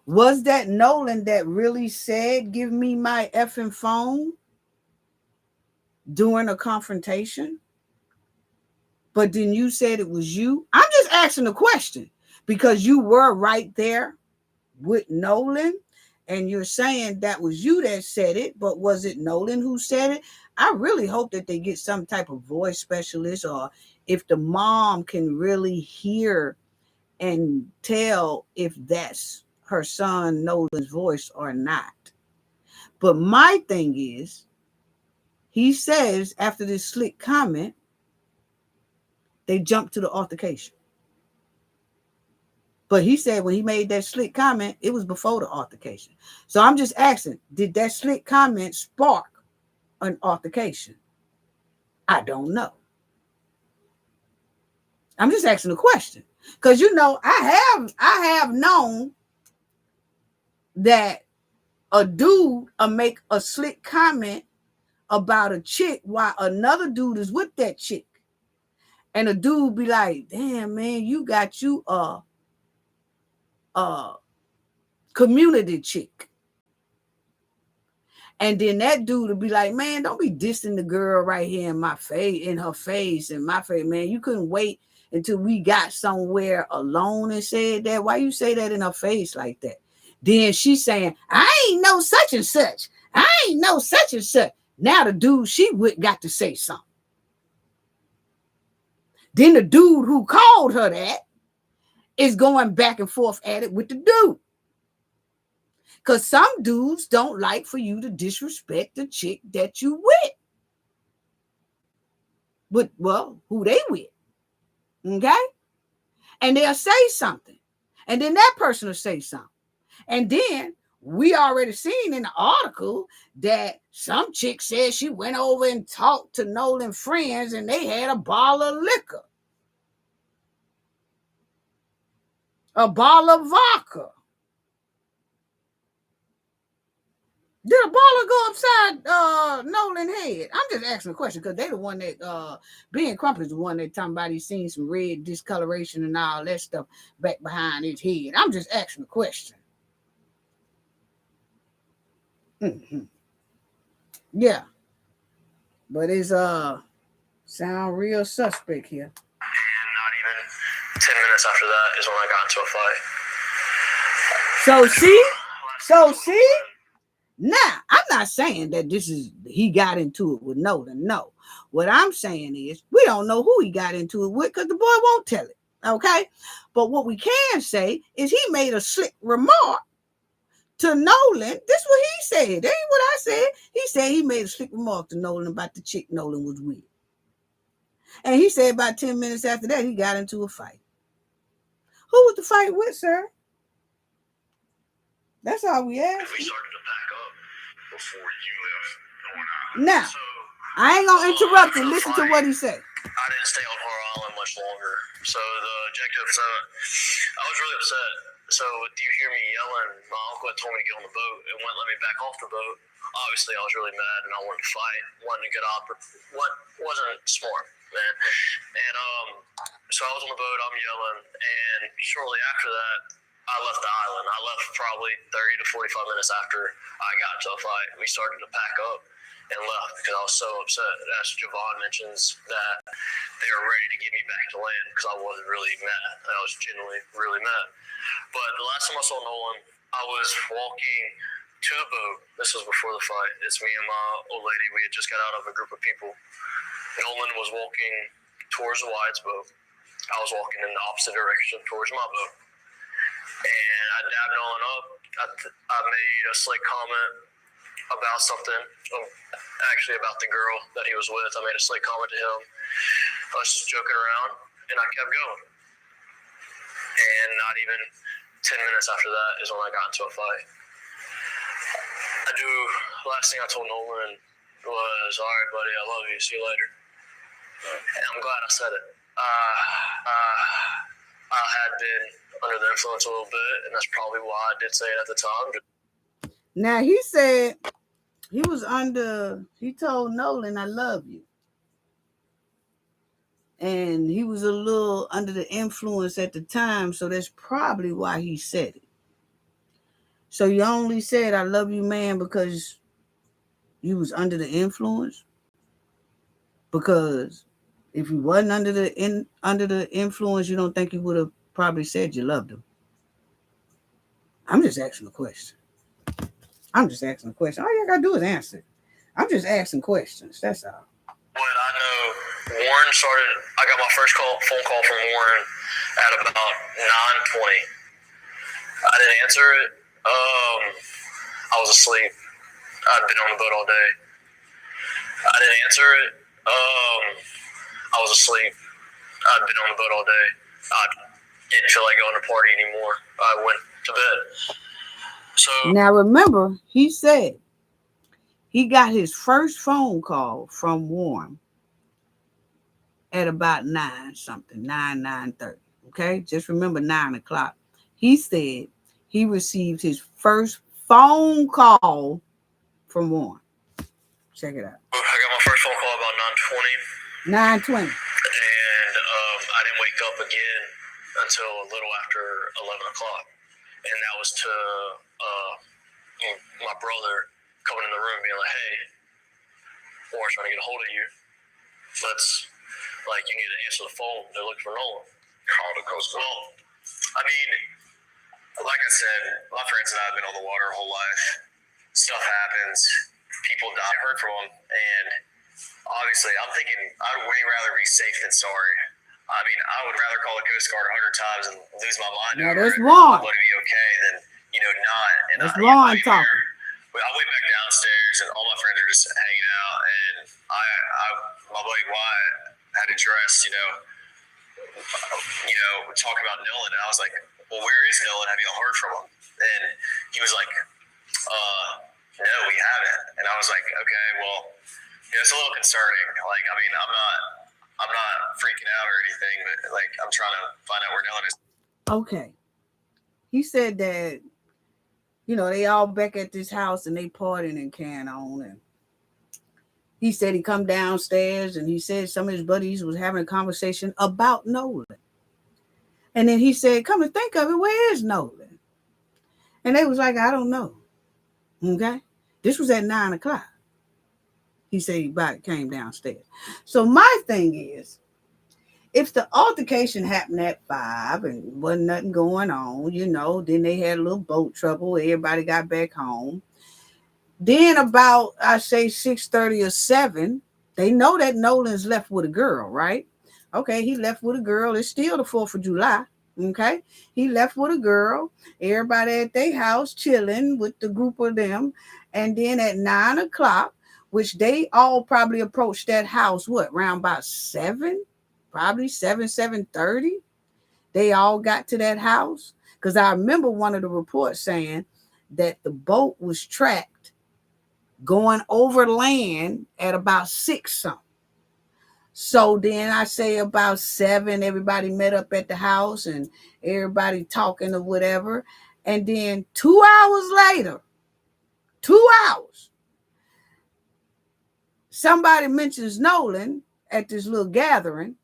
Was that Nolan that really said, give me my effing phone during a confrontation? But then you said it was you? I'm just asking a question because you were right there with Nolan and you're saying that was you that said it, but was it Nolan who said it? I really hope that they get some type of voice specialist, or if the mom can really hear and tell if that's her son Nolan's voice or not. But my thing is, he says after this slick comment, they jumped to the altercation. But he said when he made that slick comment, it was before the altercation. So I'm just asking, did that slick comment spark an altercation? I don't know. I'm just asking a question. Because I have known that a dude make a slick comment about a chick while another dude is with that chick. And a dude be like, damn, man, you got you a community chick. And then that dude will be like, man, don't be dissing the girl right here in her face, man. You couldn't wait until we got somewhere alone and said that. Why you say that in her face like that? Then she's saying, I ain't know such and such. I ain't know such and such. Now the dude she with got to say something. Then the dude who called her that is going back and forth at it with the dude. Because some dudes don't like for you to disrespect the chick that you with. But, well, who they with? Okay? And they'll say something. And then that person will say something. And then we already seen in the article that some chick said she went over and talked to Nolan friends and they had a bottle of liquor. A bottle of vodka. Did a baller go upside Nolan's head? I'm just asking a question because they the one that Ben Crump is the one that talking about he's seen some red discoloration and all that stuff back behind his head. I'm just asking a question. Mm-hmm. Yeah. But it's sound real suspect here. And not even 10 minutes after that is when I got into a fight. So see? Now, I'm not saying that he got into it with Nolan. No. What I'm saying is we don't know who he got into it with because the boy won't tell it. Okay? But what we can say is he made a slick remark to Nolan. This is what he said. That ain't what I said. He said he made a slick remark to Nolan about the chick Nolan was with. And he said about 10 minutes after that, he got into a fight. Who was the fight with, sir? That's all we asked. We started to pack up before you left. Now, I ain't gonna interrupt you. Listen to what he said. I didn't stay on Coral Island much longer. So the objective, I was really upset. So you hear me yelling, my uncle had told me to get on the boat and wouldn't let me back off the boat. Obviously, I was really mad and I wanted to fight, wanted to get off. What wasn't smart, man. And so I was on the boat, I'm yelling, and shortly after that, I left the island. I left probably 30 to 45 minutes after I got to a fight. We started to pack up and left because I was so upset. As Javon mentions, that they were ready to get me back to land because I wasn't really mad. I was genuinely really mad. But the last time I saw Nolan, I was walking to the boat. This was before the fight. It's me and my old lady. We had just got out of a group of people. Nolan was walking towards the Wyatt's boat. I was walking in the opposite direction towards my boat. And I dabbed Nolan up. I made a slick comment about something, actually about the girl that he was with. I made a slick comment to him. I was joking around, and I kept going. And not even 10 minutes after that is when I got into a fight. The last thing I told Nolan was, all right, buddy, I love you. See you later. And I'm glad I said it. I had been under the influence a little bit, and that's probably why I did say it at the time. Now, he said he told Nolan, I love you. And he was a little under the influence at the time, so that's probably why he said it. So you only said, I love you, man, because you was under the influence? Because if you wasn't under the influence, you don't think you would have probably said you loved him? I'm just asking a question. All you gotta do is answer. I'm just asking questions. That's all. But I know Warren started. I got my first phone call from Warren at about 9:20. I didn't answer it. I was asleep. I'd been on the boat all day. I didn't answer it. I was asleep. I'd been on the boat all day. I didn't feel like going to party anymore. I went to bed. So now remember, he said he got his first phone call from Warren at about 9:30. Okay, just remember 9 o'clock. He said he received his first phone call from Warren. Check it out. I got my first phone call about 9:20. And I didn't wake up again until a little after 11 o'clock. And that was to my brother coming in the room being like, hey, Warren's trying to get a hold of you. You need to answer the phone. They're looking for Nolan. Call the Coast Guard. Well, I mean, like I said, my friends and I have been on the water our whole life. Stuff happens. People die. I heard from them. And obviously, I'm thinking I'd way rather be safe than sorry. I mean, I would rather call the Coast Guard 100 times and lose my mind. Now, that's wrong. But to be okay than, not. And that's wrong talking. I went back downstairs and all my friends were just hanging out. And my buddy Wyatt had addressed, talking about Nolan. And I was like, well, where is Nolan? Have y'all heard from him? And he was like, no, we haven't. And I was like, okay, well, it's a little concerning. I'm not freaking out or anything, but I'm trying to find out where Nolan is. Okay. He said that, they all back at this house and they partying and carrying on. And he said he come downstairs and he said some of his buddies was having a conversation about Nolan. And then he said, come and think of it, where is Nolan? And they was like, I don't know. Okay. This was at 9 o'clock. He said he came downstairs. So my thing is, if the altercation happened at 5 and wasn't nothing going on, then they had a little boat trouble. Everybody got back home. Then about, I say 6:30 or 7, they know that Nolan's left with a girl, right? Okay, he left with a girl. It's still the 4th of July. Okay, he left with a girl. Everybody at their house chilling with the group of them. And then at 9 o'clock, which they all probably approached that house, around about 7? Probably 7:30. They all got to that house. Because I remember one of the reports saying that the boat was tracked going over land at about 6 something. So then I say about 7, everybody met up at the house and everybody talking or whatever. And then 2 hours later, 2 hours, somebody mentions Nolan at this little gathering.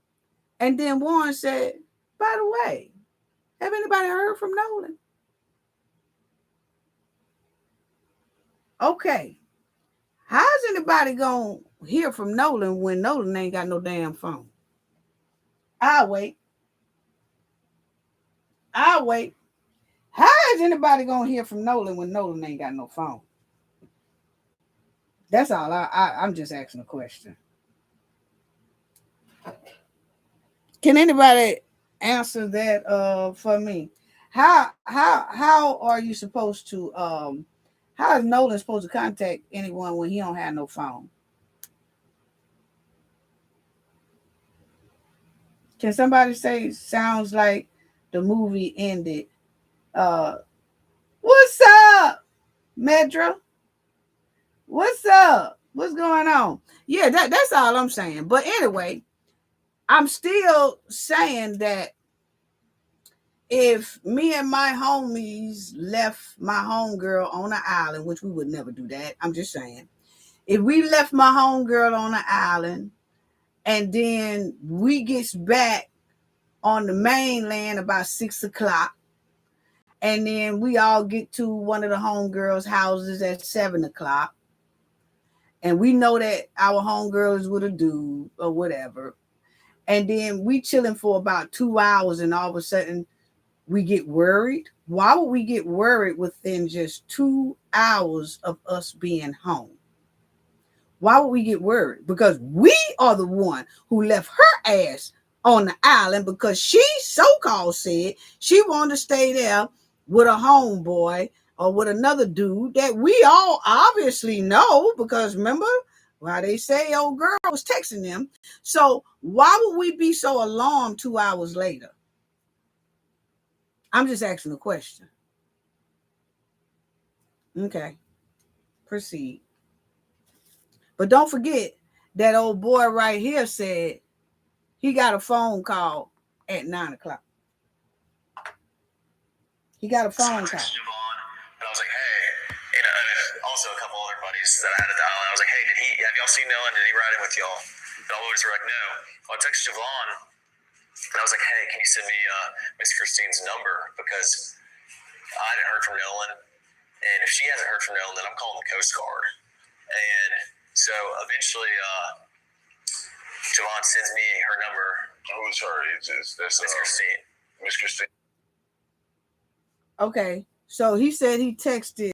And then Warren said, by the way, have anybody heard from Nolan? Okay. How's anybody going to hear from Nolan when Nolan ain't got no damn phone? I'll wait. How is anybody going to hear from Nolan when Nolan ain't got no phone? That's all. I'm just asking a question. Can anybody answer that for me? How are you supposed to how is Nolan supposed to contact anyone when he don't have no phone? Can somebody say sounds like the movie ended? What's up, Medra? What's up? What's going on? Yeah, that's all I'm saying. But anyway, I'm still saying that if me and my homies left my homegirl on an island, which we would never do that, I'm just saying, if we left my homegirl on an island and then we gets back on the mainland about 6 o'clock, and then we all get to one of the homegirls' houses at 7 o'clock, and we know that our homegirl is with a dude or whatever, and then we chilling for about 2 hours, and all of a sudden we get worried. Why would we get worried within just 2 hours of us being home? Why would we get worried? Because we are the one who left her ass on the island because she so-called said she wanted to stay there with a homeboy or with another dude that we all obviously know, because remember why they say old girl was texting them. So why would we be so alarmed 2 hours later? I'm just asking a question. Okay, proceed. But don't forget that old boy right here said he got a phone call at 9 o'clock. He got a phone call. And I was like, hey, and also a couple other buddies that I had at the island. I was like, hey, have y'all seen Nolan? Did he ride in with y'all? And all boys were like, no. Well, I texted Javon, and I was like, hey, can you send me Miss Christine's number? Because I hadn't heard from Nolan. And if she hasn't heard from Nolan, then I'm calling the Coast Guard. And so eventually, Javon sends me her number. Who's her? That's Miss Christine. Miss Christine. Okay, so he said he texted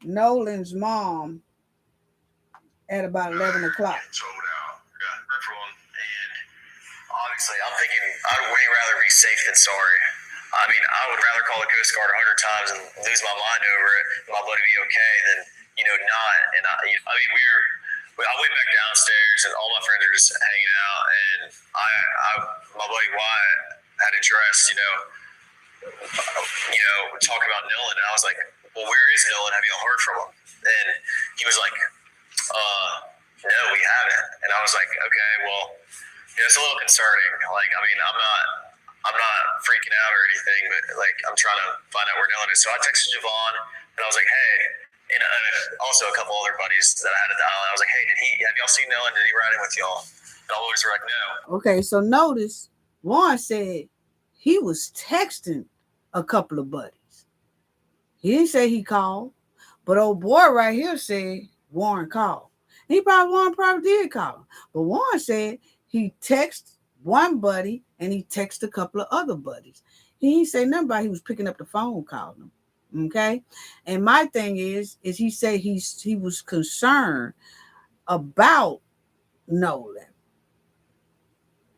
Nolan's mom at about 11 o'clock. Told out. Got heard from him. And obviously, I'm thinking I'd way rather be safe than sorry. I mean, I would rather call the Coast Guard 100 times and lose my mind over it, and my buddy be okay, than, not. And I went back downstairs, and all my friends are just hanging out, and my buddy Wyatt had addressed, talking about Nolan, and I was like, well, where is Nolan? Have y'all heard from him? And he was like, no, we haven't. And I was like, okay, well, it's a little concerning. Like, I mean, I'm not freaking out or anything, but like, I'm trying to find out where Nolan is. So I texted Javon, and I was like, hey, and also a couple other buddies that I had at the island. I was like, hey, have y'all seen Nolan? Did he ride in with y'all? And all boys were like, no. Okay, so notice Warren said he was texting a couple of buddies. He didn't say he called, but old boy right here said Warren called. Warren probably did call, but Warren said he texted one buddy and he texted a couple of other buddies. He didn't say nothing about he was picking up the phone calling them. Okay, and my thing is he said he was concerned about Nolan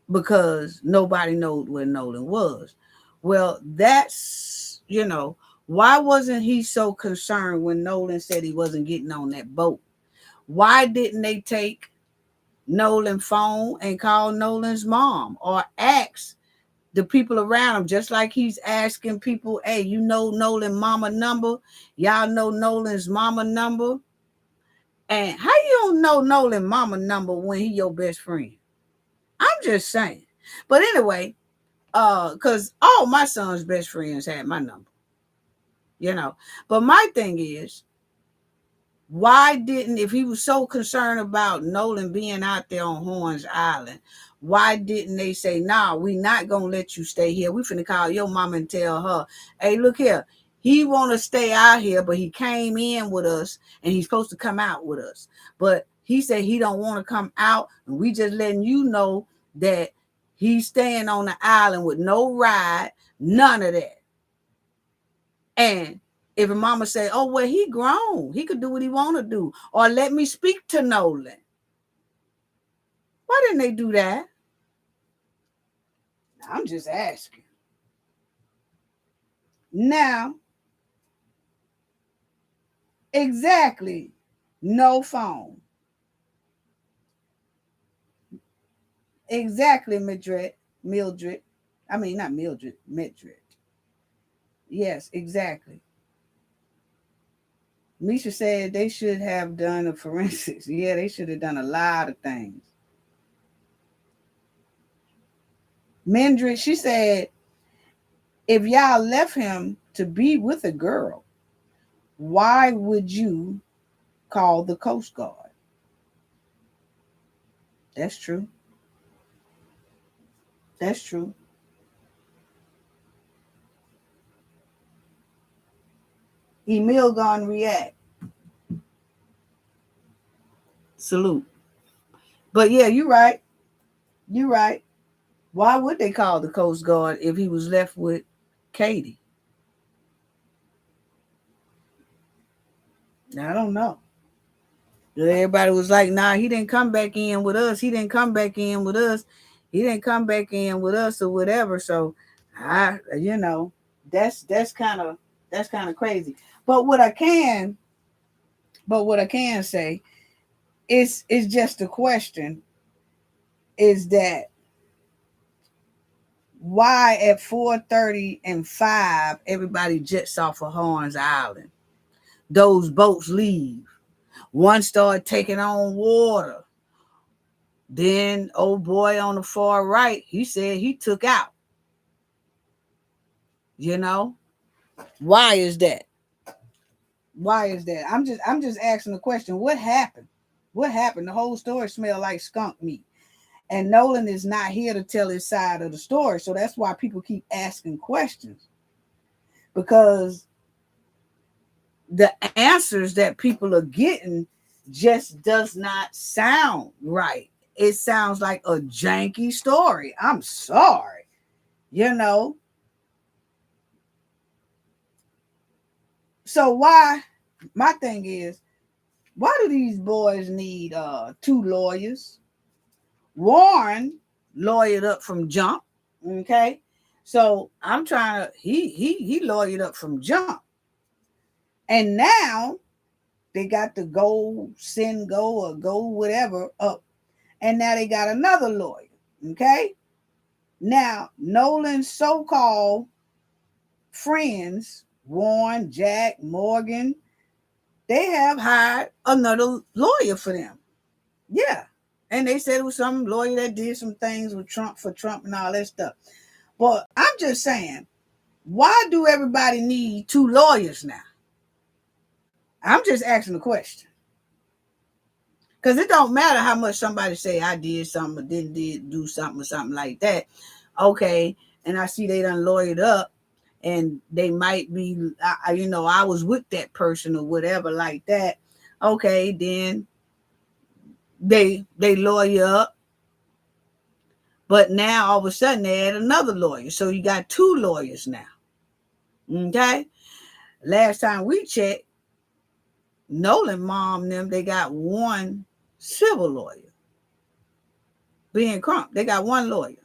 because nobody knows where Nolan was. Well, that's, why wasn't he so concerned when Nolan said he wasn't getting on that boat? Why didn't they take Nolan's phone and call Nolan's mom or ask the people around him, just like he's asking people, hey, Nolan's mama number? Y'all know Nolan's mama number? And how you don't know Nolan's mama number when he your best friend? just saying. But anyway, because all my son's best friends had my number, you know. But my thing is, why didn't, if he was so concerned about Nolan being out there on Horns Island, why didn't they say, nah, we not gonna let you stay here. We finna call your mama and tell her, hey, look here, he want to stay out here, but he came in with us and he's supposed to come out with us. But he said he don't want to come out, and we just letting you know that he's staying on the island with no ride, none of that. And if a mama say, oh, well, he grown, he could do what he want to do, or let me speak to Nolan. Why didn't they do that? I'm just asking. Now, exactly, no phone. Exactly, Mildred. I mean, not Mildred, Mildred. Yes, exactly. Misha said they should have done a forensics. Yeah, they should have done a lot of things. Mildred, she said, if y'all left him to be with a girl, why would you call the Coast Guard? That's true. That's true. Emil gone react. Salute. But yeah, you're right. You're right. Why would they call the Coast Guard if he was left with Katie? I don't know. Everybody was like, nah, he didn't come back in with us. He didn't come back in with us. He didn't come back in with us or whatever. So that's kind of crazy. But what I can say is just a question, is that why at 4:30 and 5 everybody jets off of Horns Island? Those boats leave. One started taking on water. Then old boy on the far right, he said he took out. Why is that? Why is that? I'm just asking the question. What happened? What happened? The whole story smelled like skunk meat. And Nolan is not here to tell his side of the story. So that's why people keep asking questions. Because the answers that people are getting just does not sound right. It sounds like a janky story. I'm sorry. So why, my thing is, why do these boys need 2 lawyers? Warren lawyered up from jump. Okay. So I'm trying to, he lawyered up from jump. And now they got the go or go whatever up. And now they got another lawyer. Okay. Now, Nolan's so-called friends, Warren, Jack, Morgan, they have hired another lawyer for them. Yeah. And they said it was some lawyer that did some things with Trump for Trump and all that stuff. But I'm just saying, why do everybody need 2 lawyers now? I'm just asking the question. Because it don't matter how much somebody say I did something or didn't do something or something like that. Okay. And I see they done lawyered up and they might be, I was with that person or whatever like that. Okay. Then they lawyer up. But now all of a sudden they add another lawyer. So you got 2 lawyers now. Okay. Last time we checked, Nolan mom them, they got 1 civil lawyer. Being Crump, they got 1 lawyer.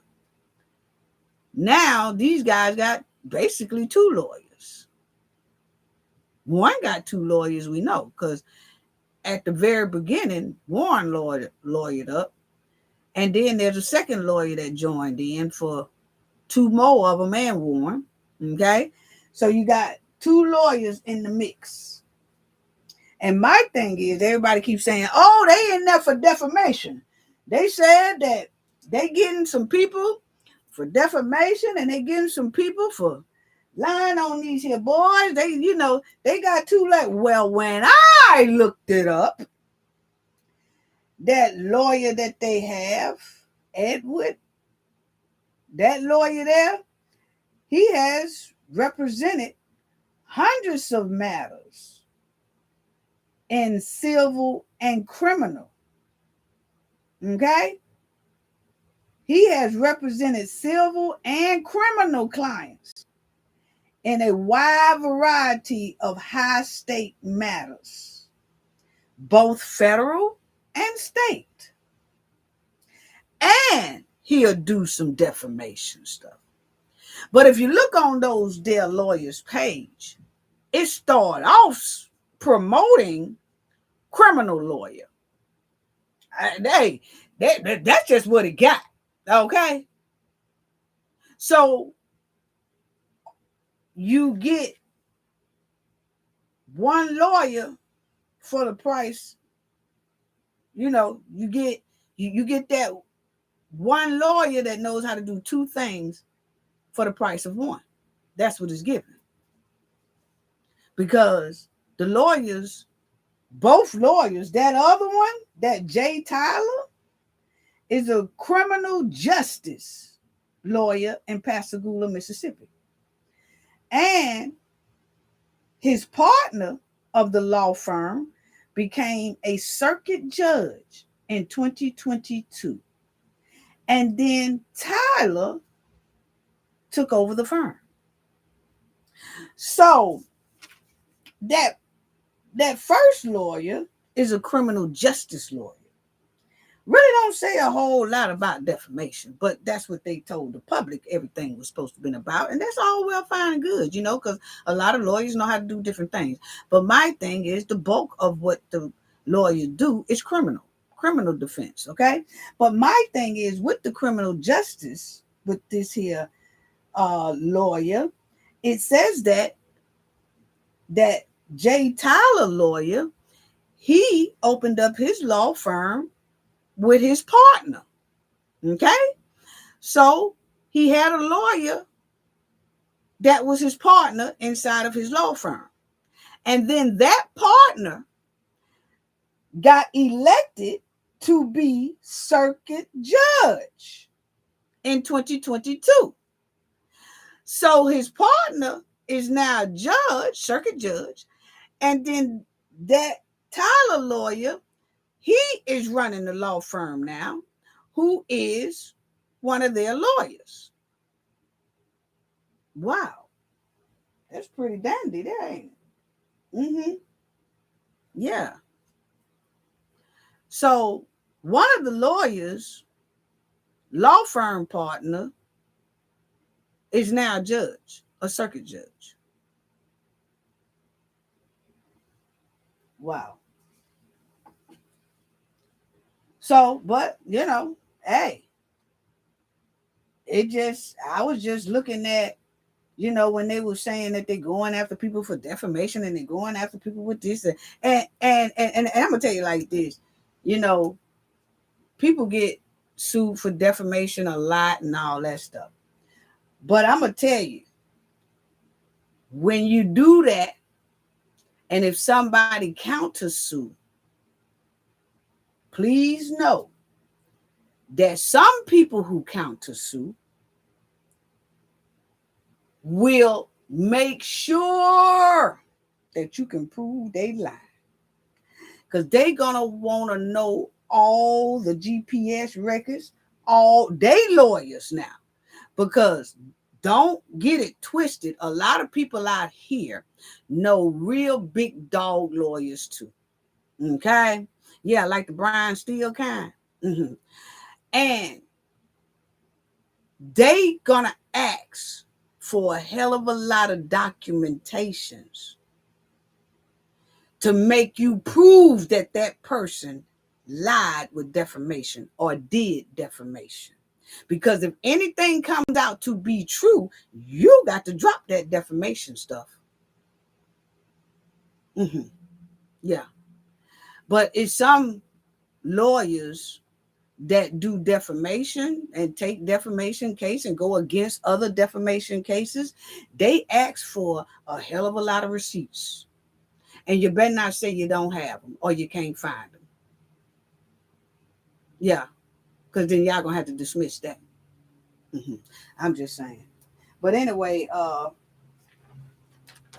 Now these guys got basically 2 lawyers. One got 2 lawyers, we know, because at the very beginning, Warren lawyered up. And then there's a second lawyer that joined in for 2 more of them and Warren. Okay. So you got 2 lawyers in the mix. And my thing is, everybody keeps saying, oh, they in there for defamation. They said that They getting some people for defamation, and they getting some people for lying on these here boys. They, they got too late. Well, when I looked it up, that lawyer that they have, Edward, that lawyer there, he has represented hundreds of matters in civil and criminal. Okay? He has represented civil and criminal clients in a wide variety of high state matters, both federal and state. And he'll do some defamation stuff. But if you look on those their lawyers' page, it started off promoting criminal lawyer. That's just what it got. Okay? So you get one lawyer for the price. You get that one lawyer that knows how to do two things for the price of one. That's what it's given. Because the lawyers, both lawyers, that other one, that Jay Tyler, is a criminal justice lawyer in Pascagoula, Mississippi. And his partner of the law firm became a circuit judge in 2022. And then Tyler took over the firm. So that first lawyer is a criminal justice lawyer. Really don't say a whole lot about defamation, but that's what they told the public everything was supposed to be about. And that's all well, fine and good, because a lot of lawyers know how to do different things. But my thing is the bulk of what the lawyers do is criminal defense, okay? But my thing is with the criminal justice, with this here lawyer, it says that Jay Tyler lawyer, he opened up his law firm with his partner. Okay? So he had a lawyer that was his partner inside of his law firm. And then that partner got elected to be circuit judge in 2022. So his partner is now circuit judge. And then that Tyler lawyer, he is running the law firm now, who is one of their lawyers. Wow. That's pretty dandy there, ain't it? Mm-hmm. Yeah. So one of the lawyers, law firm partner, is now a circuit judge. Wow. So, but, hey, I was just looking at, when they were saying that they're going after people for defamation and they're going after people with this. And I'm going to tell you like this, people get sued for defamation a lot and all that stuff. But I'm going to tell you, when you do that, and if somebody countersue, please know that some people who countersue will make sure that you can prove they lie. Because they're going to want to know all the GPS records, all they lawyers now. Because don't get it twisted. A lot of people out here know real big dog lawyers too. Okay? Yeah, like the Brian Steele kind. Mm-hmm. And they gonna ask for a hell of a lot of documentations to make you prove that that person lied with defamation or did defamation. Because if anything comes out to be true, you got to drop that defamation stuff. Mm-hmm. Yeah. But it's some lawyers that do defamation and take defamation case and go against other defamation cases, they ask for a hell of a lot of receipts. And you better not say you don't have them or you can't find them. Yeah, because then y'all gonna have to dismiss that. I'm just saying. But anyway,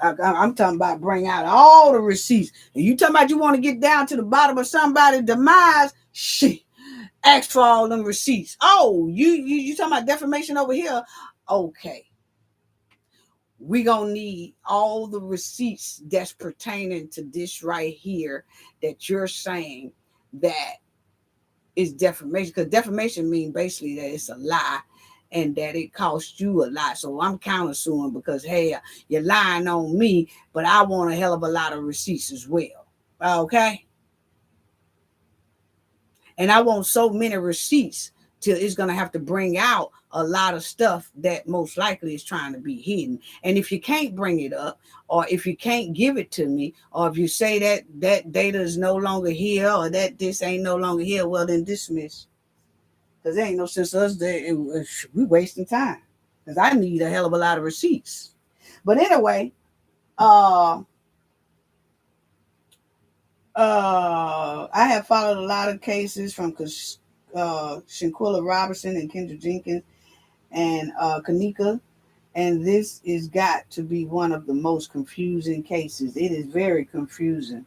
I'm talking about bring out all the receipts. And you talking about you want to get down to the bottom of somebody's demise? Shit. Ask for all them receipts. Oh, you talking about defamation over here? Okay. We gonna need all the receipts that's pertaining to this right here that you're saying that is defamation. Because defamation means basically that it's a lie and that it costs you a lot. So I'm countersuing because, hey, you're lying on me, but I want a hell of a lot of receipts as well. Okay? And I want so many receipts till it's going to have to bring out a lot of stuff that most likely is trying to be hidden. And if you can't bring it up, or if you can't give it to me, or if you say that data is no longer here, or that this ain't no longer here, well, then dismiss. Because there ain't no sense of us there. We wasting time. Because I need a hell of a lot of receipts. But anyway, I have followed a lot of cases from Shanquilla Robertson and Kendra Jenkins and Kanika, and this is got to be one of the most confusing cases. It is very confusing.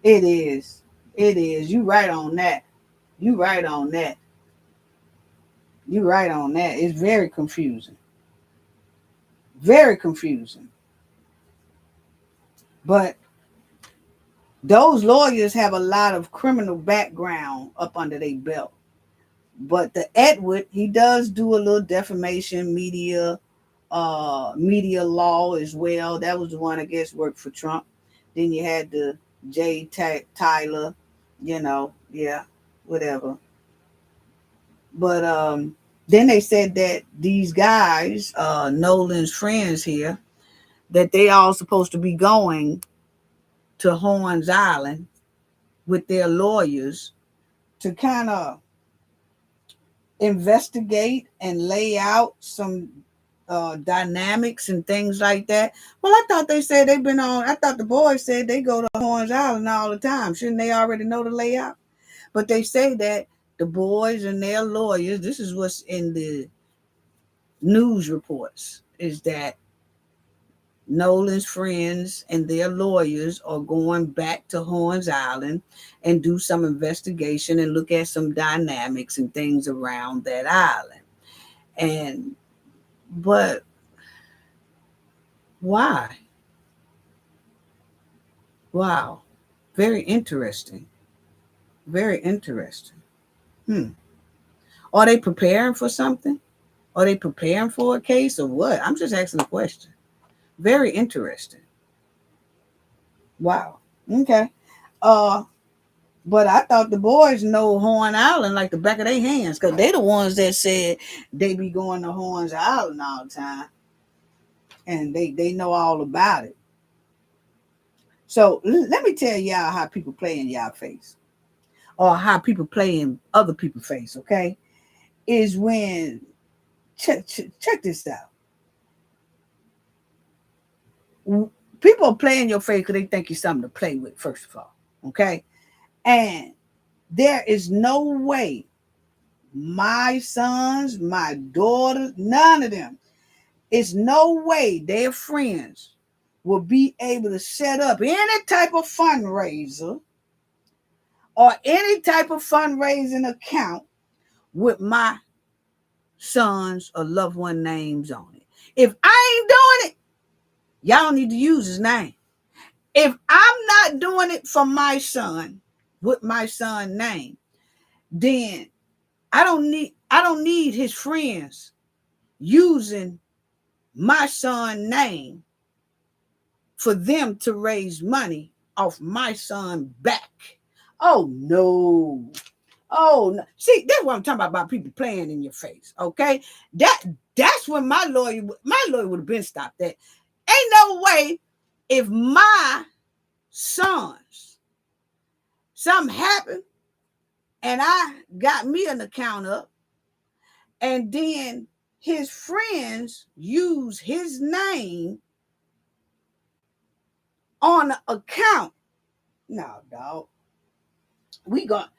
It is. It is. You right on that. You right on that. You right on that. It's very confusing. Very confusing. But those lawyers have a lot of criminal background up under their belt. But the Edward, he does do a little defamation media law as well. That was the one I guess worked for Trump. Then you had the Jay Tyler, yeah, whatever. But then they said that these guys, Nolan's friends here, that they all supposed to be going to Horns Island with their lawyers to kind of investigate and lay out some dynamics and things like that. Well, I thought they said they've been on. I thought the boys said they go to Horns Island all the time. Shouldn't they already know the layout? But they say that the boys and their lawyers, this is what's in the news reports, is that Nolan's friends and their lawyers are going back to Horns Island and do some investigation and look at some dynamics and things around that island. But why? Wow. Very interesting. Very interesting. Are they preparing for something? Are they preparing for a case or what? I'm just asking a question. Very interesting. Wow. Okay. But I thought the boys know Horn Island like the back of their hands, because they the ones that said they be going to Horns Island all the time. And they know all about it. So let me tell y'all how people play in y'all face, or how people play in other people's face, okay? Is when, check this out. People are playing your face because they think you're something to play with, first of all, okay? And there is no way my sons, my daughters, none of them, it's no way their friends will be able to set up any type of fundraiser or any type of fundraising account with my sons or loved one names on it. If I ain't doing it, y'all need to use his name. If I'm not doing it for my son with my son name, then I don't need his friends using my son name for them to raise money off my son back. Oh no. See, that's what I'm talking about people playing in your face. Okay. That's when my lawyer would have been stopped that. Ain't no way if my sons, something happened and I got me an account up, and then his friends use his name on the account. No, dog. We're gonna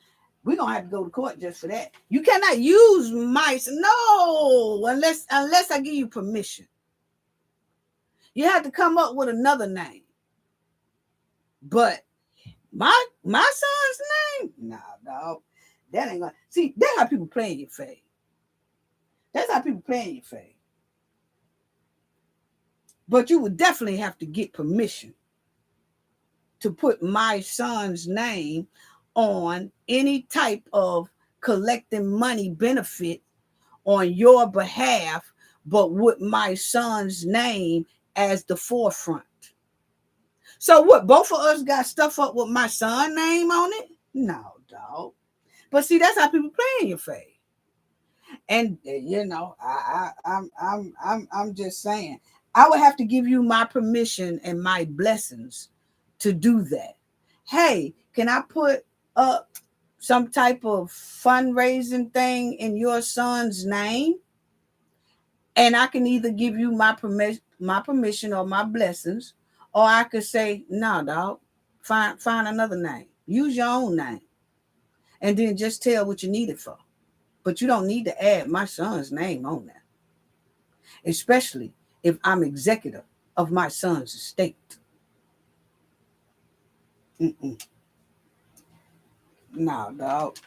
have to go to court just for that. You cannot use unless I give you permission. You have to come up with another name. But my son's name, nah, dog. That ain't gonna see. That's how people play in your face. That's how people play in your face. But you would definitely have to get permission to put my son's name on any type of collecting money benefit on your behalf, but with my son's name as the forefront. So what, both of us got stuff up with my son's name on it? No, dog. But see, that's how people play in your face. And you know, I'm just saying, I would have to give you my permission and my blessings to do that. Hey, can I put up some type of fundraising thing in your son's name? And I can either give you my permission or my blessings, or I could say, no, dog, find another name. Use your own name. And then just tell what you need it for. But you don't need to add my son's name on that. Especially if I'm executor of my son's estate. No, dog.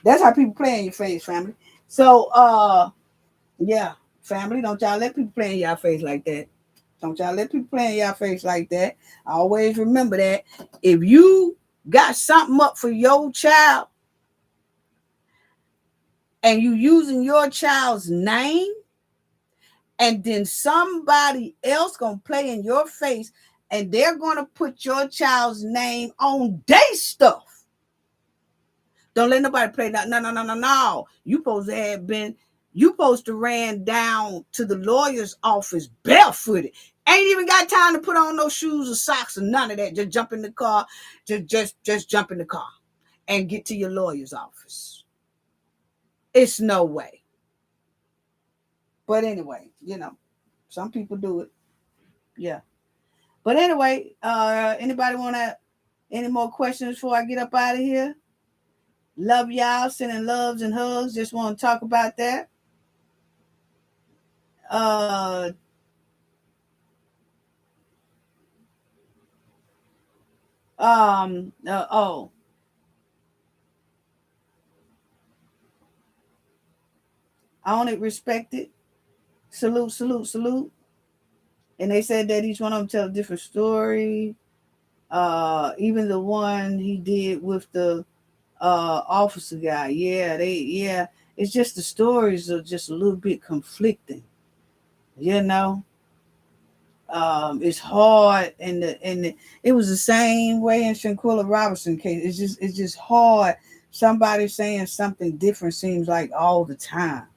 That's how people play in your face, family. So, yeah, family, don't y'all let people play in your face like that. Don't y'all let people play in your face like that. Always remember that. If you got something up for your child and you using your child's name, and then somebody else gonna play in your face and they're gonna put your child's name on their stuff. Don't let nobody play that. No. You supposed to ran down to the lawyer's office barefooted. Ain't even got time to put on no shoes or socks or none of that. Just jump in the car. Just jump in the car and get to your lawyer's office. It's no way. But anyway, you know, some people do it. Yeah. But anyway, anybody want any more questions before I get up out of here? Love y'all, sending loves and hugs. Just want to talk about that. I own it, respect it. Salute. And they said that each one of them tell a different story. Even the one he did with the officer guy. Yeah. It's just the stories are just a little bit conflicting. You know. It's hard, and it was the same way in Shanquilla Robinson case. It's just hard. Somebody saying something different seems like all the time.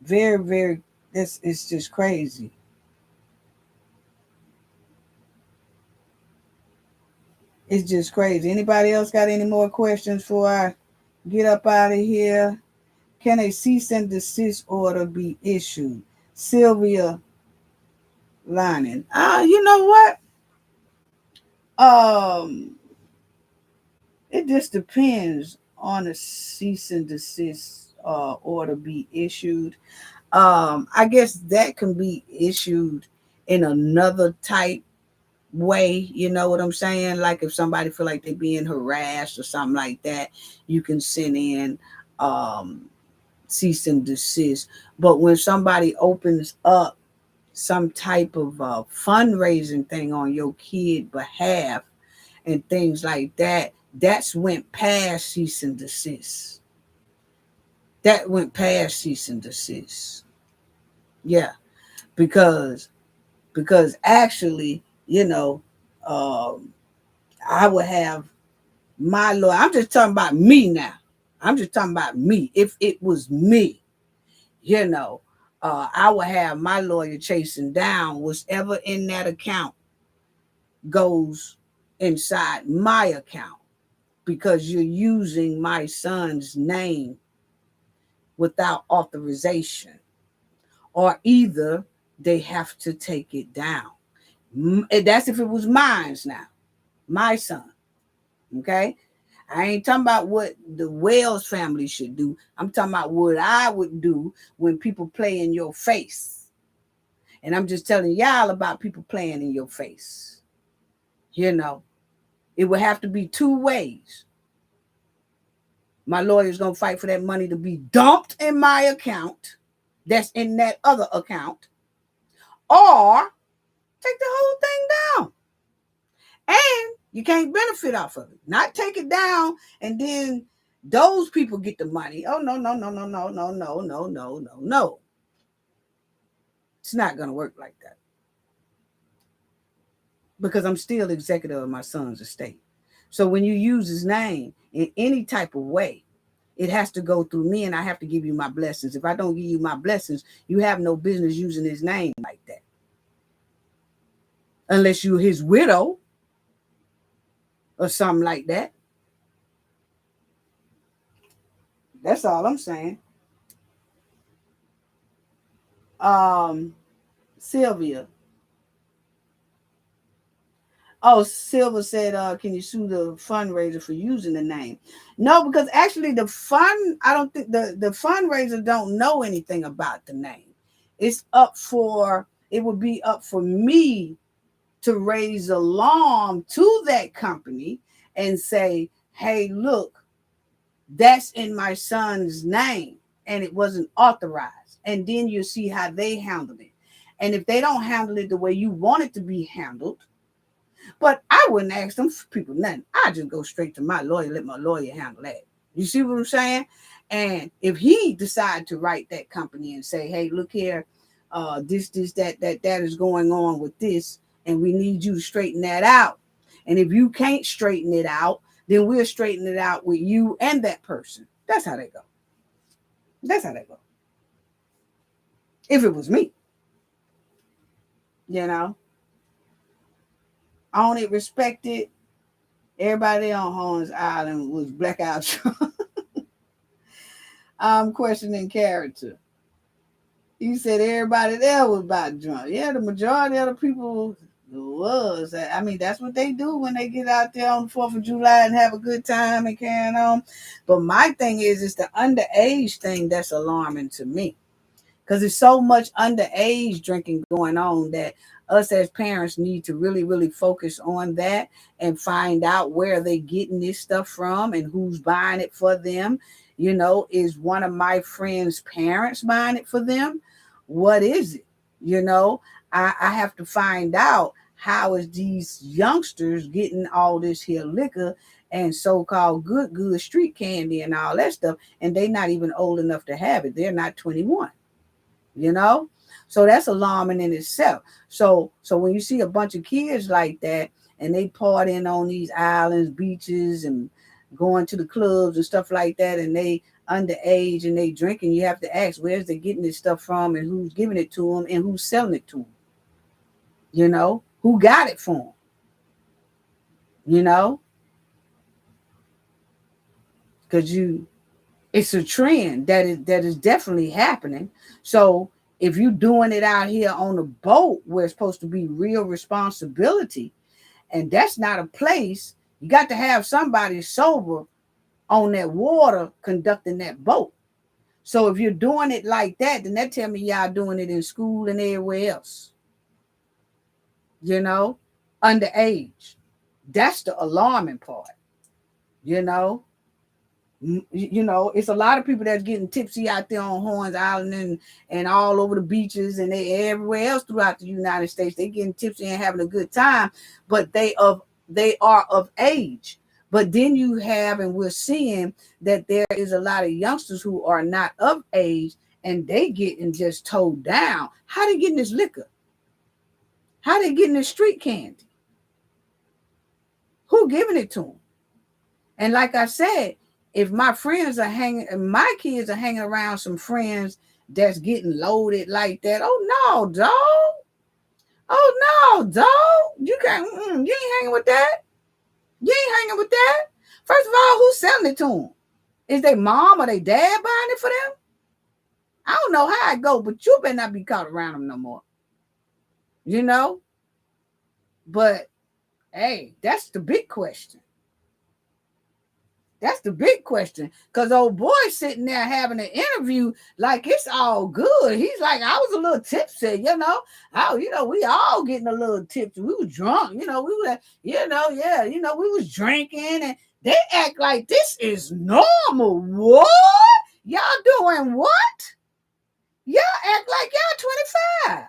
Very, very. It's just crazy. It's just crazy. Anybody else got any more questions before I get up out of here? Can a cease and desist order be issued? Sylvia Lining. You know what? It just depends on a cease and desist order be issued. I guess that can be issued in another type way, you know what I'm saying? Like if somebody feel like they're being harassed or something like that, you can send in cease and desist. But when somebody opens up some type of fundraising thing on your kid behalf and things like that, that's went past cease and desist. That went past cease and desist. Yeah, because actually, you know, I would have my lawyer. I'm just talking about me now. I'm just talking about me. If it was me, you know, I would have my lawyer chasing down whatever in that account goes inside my account, because you're using my son's name without authorization, or either they have to take it down. That's if it was mine now, my son. Okay? I ain't talking about what the Wells family should do. I'm talking about what I would do when people play in your face. And I'm just telling y'all about people playing in your face. You know, it would have to be two ways. My lawyer's going to fight for that money to be dumped in my account that's in that other account, or take the whole thing down. And you can't benefit off of it. Not take it down and then those people get the money. Oh, no. It's not going to work like that. Because I'm still executor of my son's estate. So when you use his name in any type of way, it has to go through me, and I have to give you my blessings. If I don't give you my blessings, you have no business using his name like that. Unless you're his widow or something like that. That's all I'm saying. Sylvia. Oh, Silva said, can you sue the fundraiser for using the name? No, because actually I don't think the fundraiser don't know anything about the name. It would be up for me to raise alarm to that company and say, hey, look, that's in my son's name and it wasn't authorized. And then you see how they handle it. And if they don't handle it the way you want it to be handled, but I wouldn't ask them people nothing. I just go straight to my lawyer, let my lawyer handle that. You see what I'm saying? And if he decide to write that company and say, hey, look here, that is going on with this, and we need you to straighten that out. And if you can't straighten it out, then we'll straighten it out with you and that person. That's how they go. That's how they go. If it was me, you know. Own it, respect it. Everybody on Horns Island was blackout drunk. I'm questioning character. You said everybody there was about drunk. Yeah, the majority of the people was. I mean, that's what they do when they get out there on the 4th of July and have a good time and carrying on. But my thing is, it's the underage thing that's alarming to me. Because there's so much underage drinking going on that us as parents need to really, really focus on that and find out where they're getting this stuff from and who's buying it for them. You know, is one of my friends' parents buying it for them? What is it? You know, I have to find out how is these youngsters getting all this here liquor and so-called good street candy and all that stuff, and they're not even old enough to have it. They're not 21. You know, so that's alarming in itself. So when you see a bunch of kids like that and they partying on these islands, beaches, and going to the clubs and stuff like that, and they underage and they drinking, you have to ask, where's they getting this stuff from and who's giving it to them and who's selling it to them? You know, who got it for them? You know, because it's a trend that is definitely happening. So if you're doing it out here on a boat where it's supposed to be real responsibility, and that's not a place, you got to have somebody sober on that water conducting that boat. So if you're doing it like that, then that tell me y'all doing it in school and everywhere else. You know, underage. That's the alarming part. You know, it's a lot of people that's getting tipsy out there on Horns Island and all over the beaches and they everywhere else throughout the United States. They getting tipsy and having a good time, but they are of age. But then you have, and we're seeing that there is a lot of youngsters who are not of age and they getting just towed down. How they getting this liquor? How they getting this street candy? Who giving it to them? And like I said, if my kids are hanging around some friends that's getting loaded like that, oh no, dog. Oh no, dog. You ain't hanging with that. You ain't hanging with that. First of all, who's selling it to them? Is their mom or their dad buying it for them? I don't know how it go, but you better not be caught around them no more. You know? But, hey, that's the big question. That's the big question. Because old boy sitting there having an interview like it's all good. He's like, I was a little tipsy, you know. We all getting a little tipsy. We was drunk, we were, we was drinking, and they act like this is normal. What? Y'all doing what? Y'all act like y'all 25.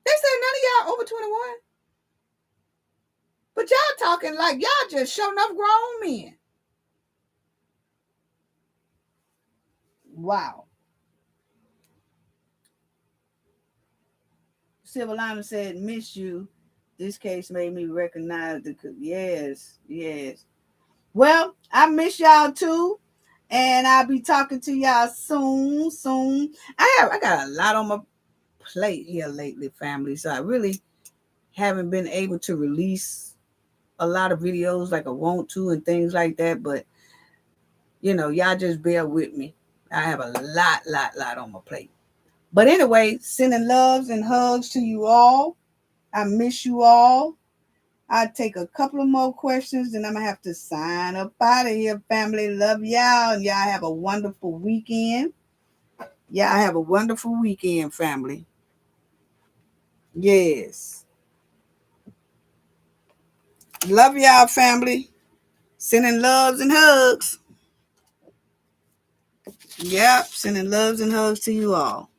They said none of y'all over 21. But y'all talking like y'all just showing up grown men. Wow. Silver Liner said, miss you. This case made me recognize the... Yes. Well, I miss y'all too. And I'll be talking to y'all soon. I got a lot on my plate here lately, family. So I really haven't been able to release a lot of videos like I want to and things like that. But, y'all just bear with me. I have a lot on my plate. But anyway, sending loves and hugs to you all. I miss you all. I'll take a couple of more questions, and I'm going to have to sign up out of here, family. Love y'all, and y'all have a wonderful weekend. Y'all have a wonderful weekend, family. Yes. Love y'all, family. Sending loves and hugs. Yep, sending loves and hugs to you all.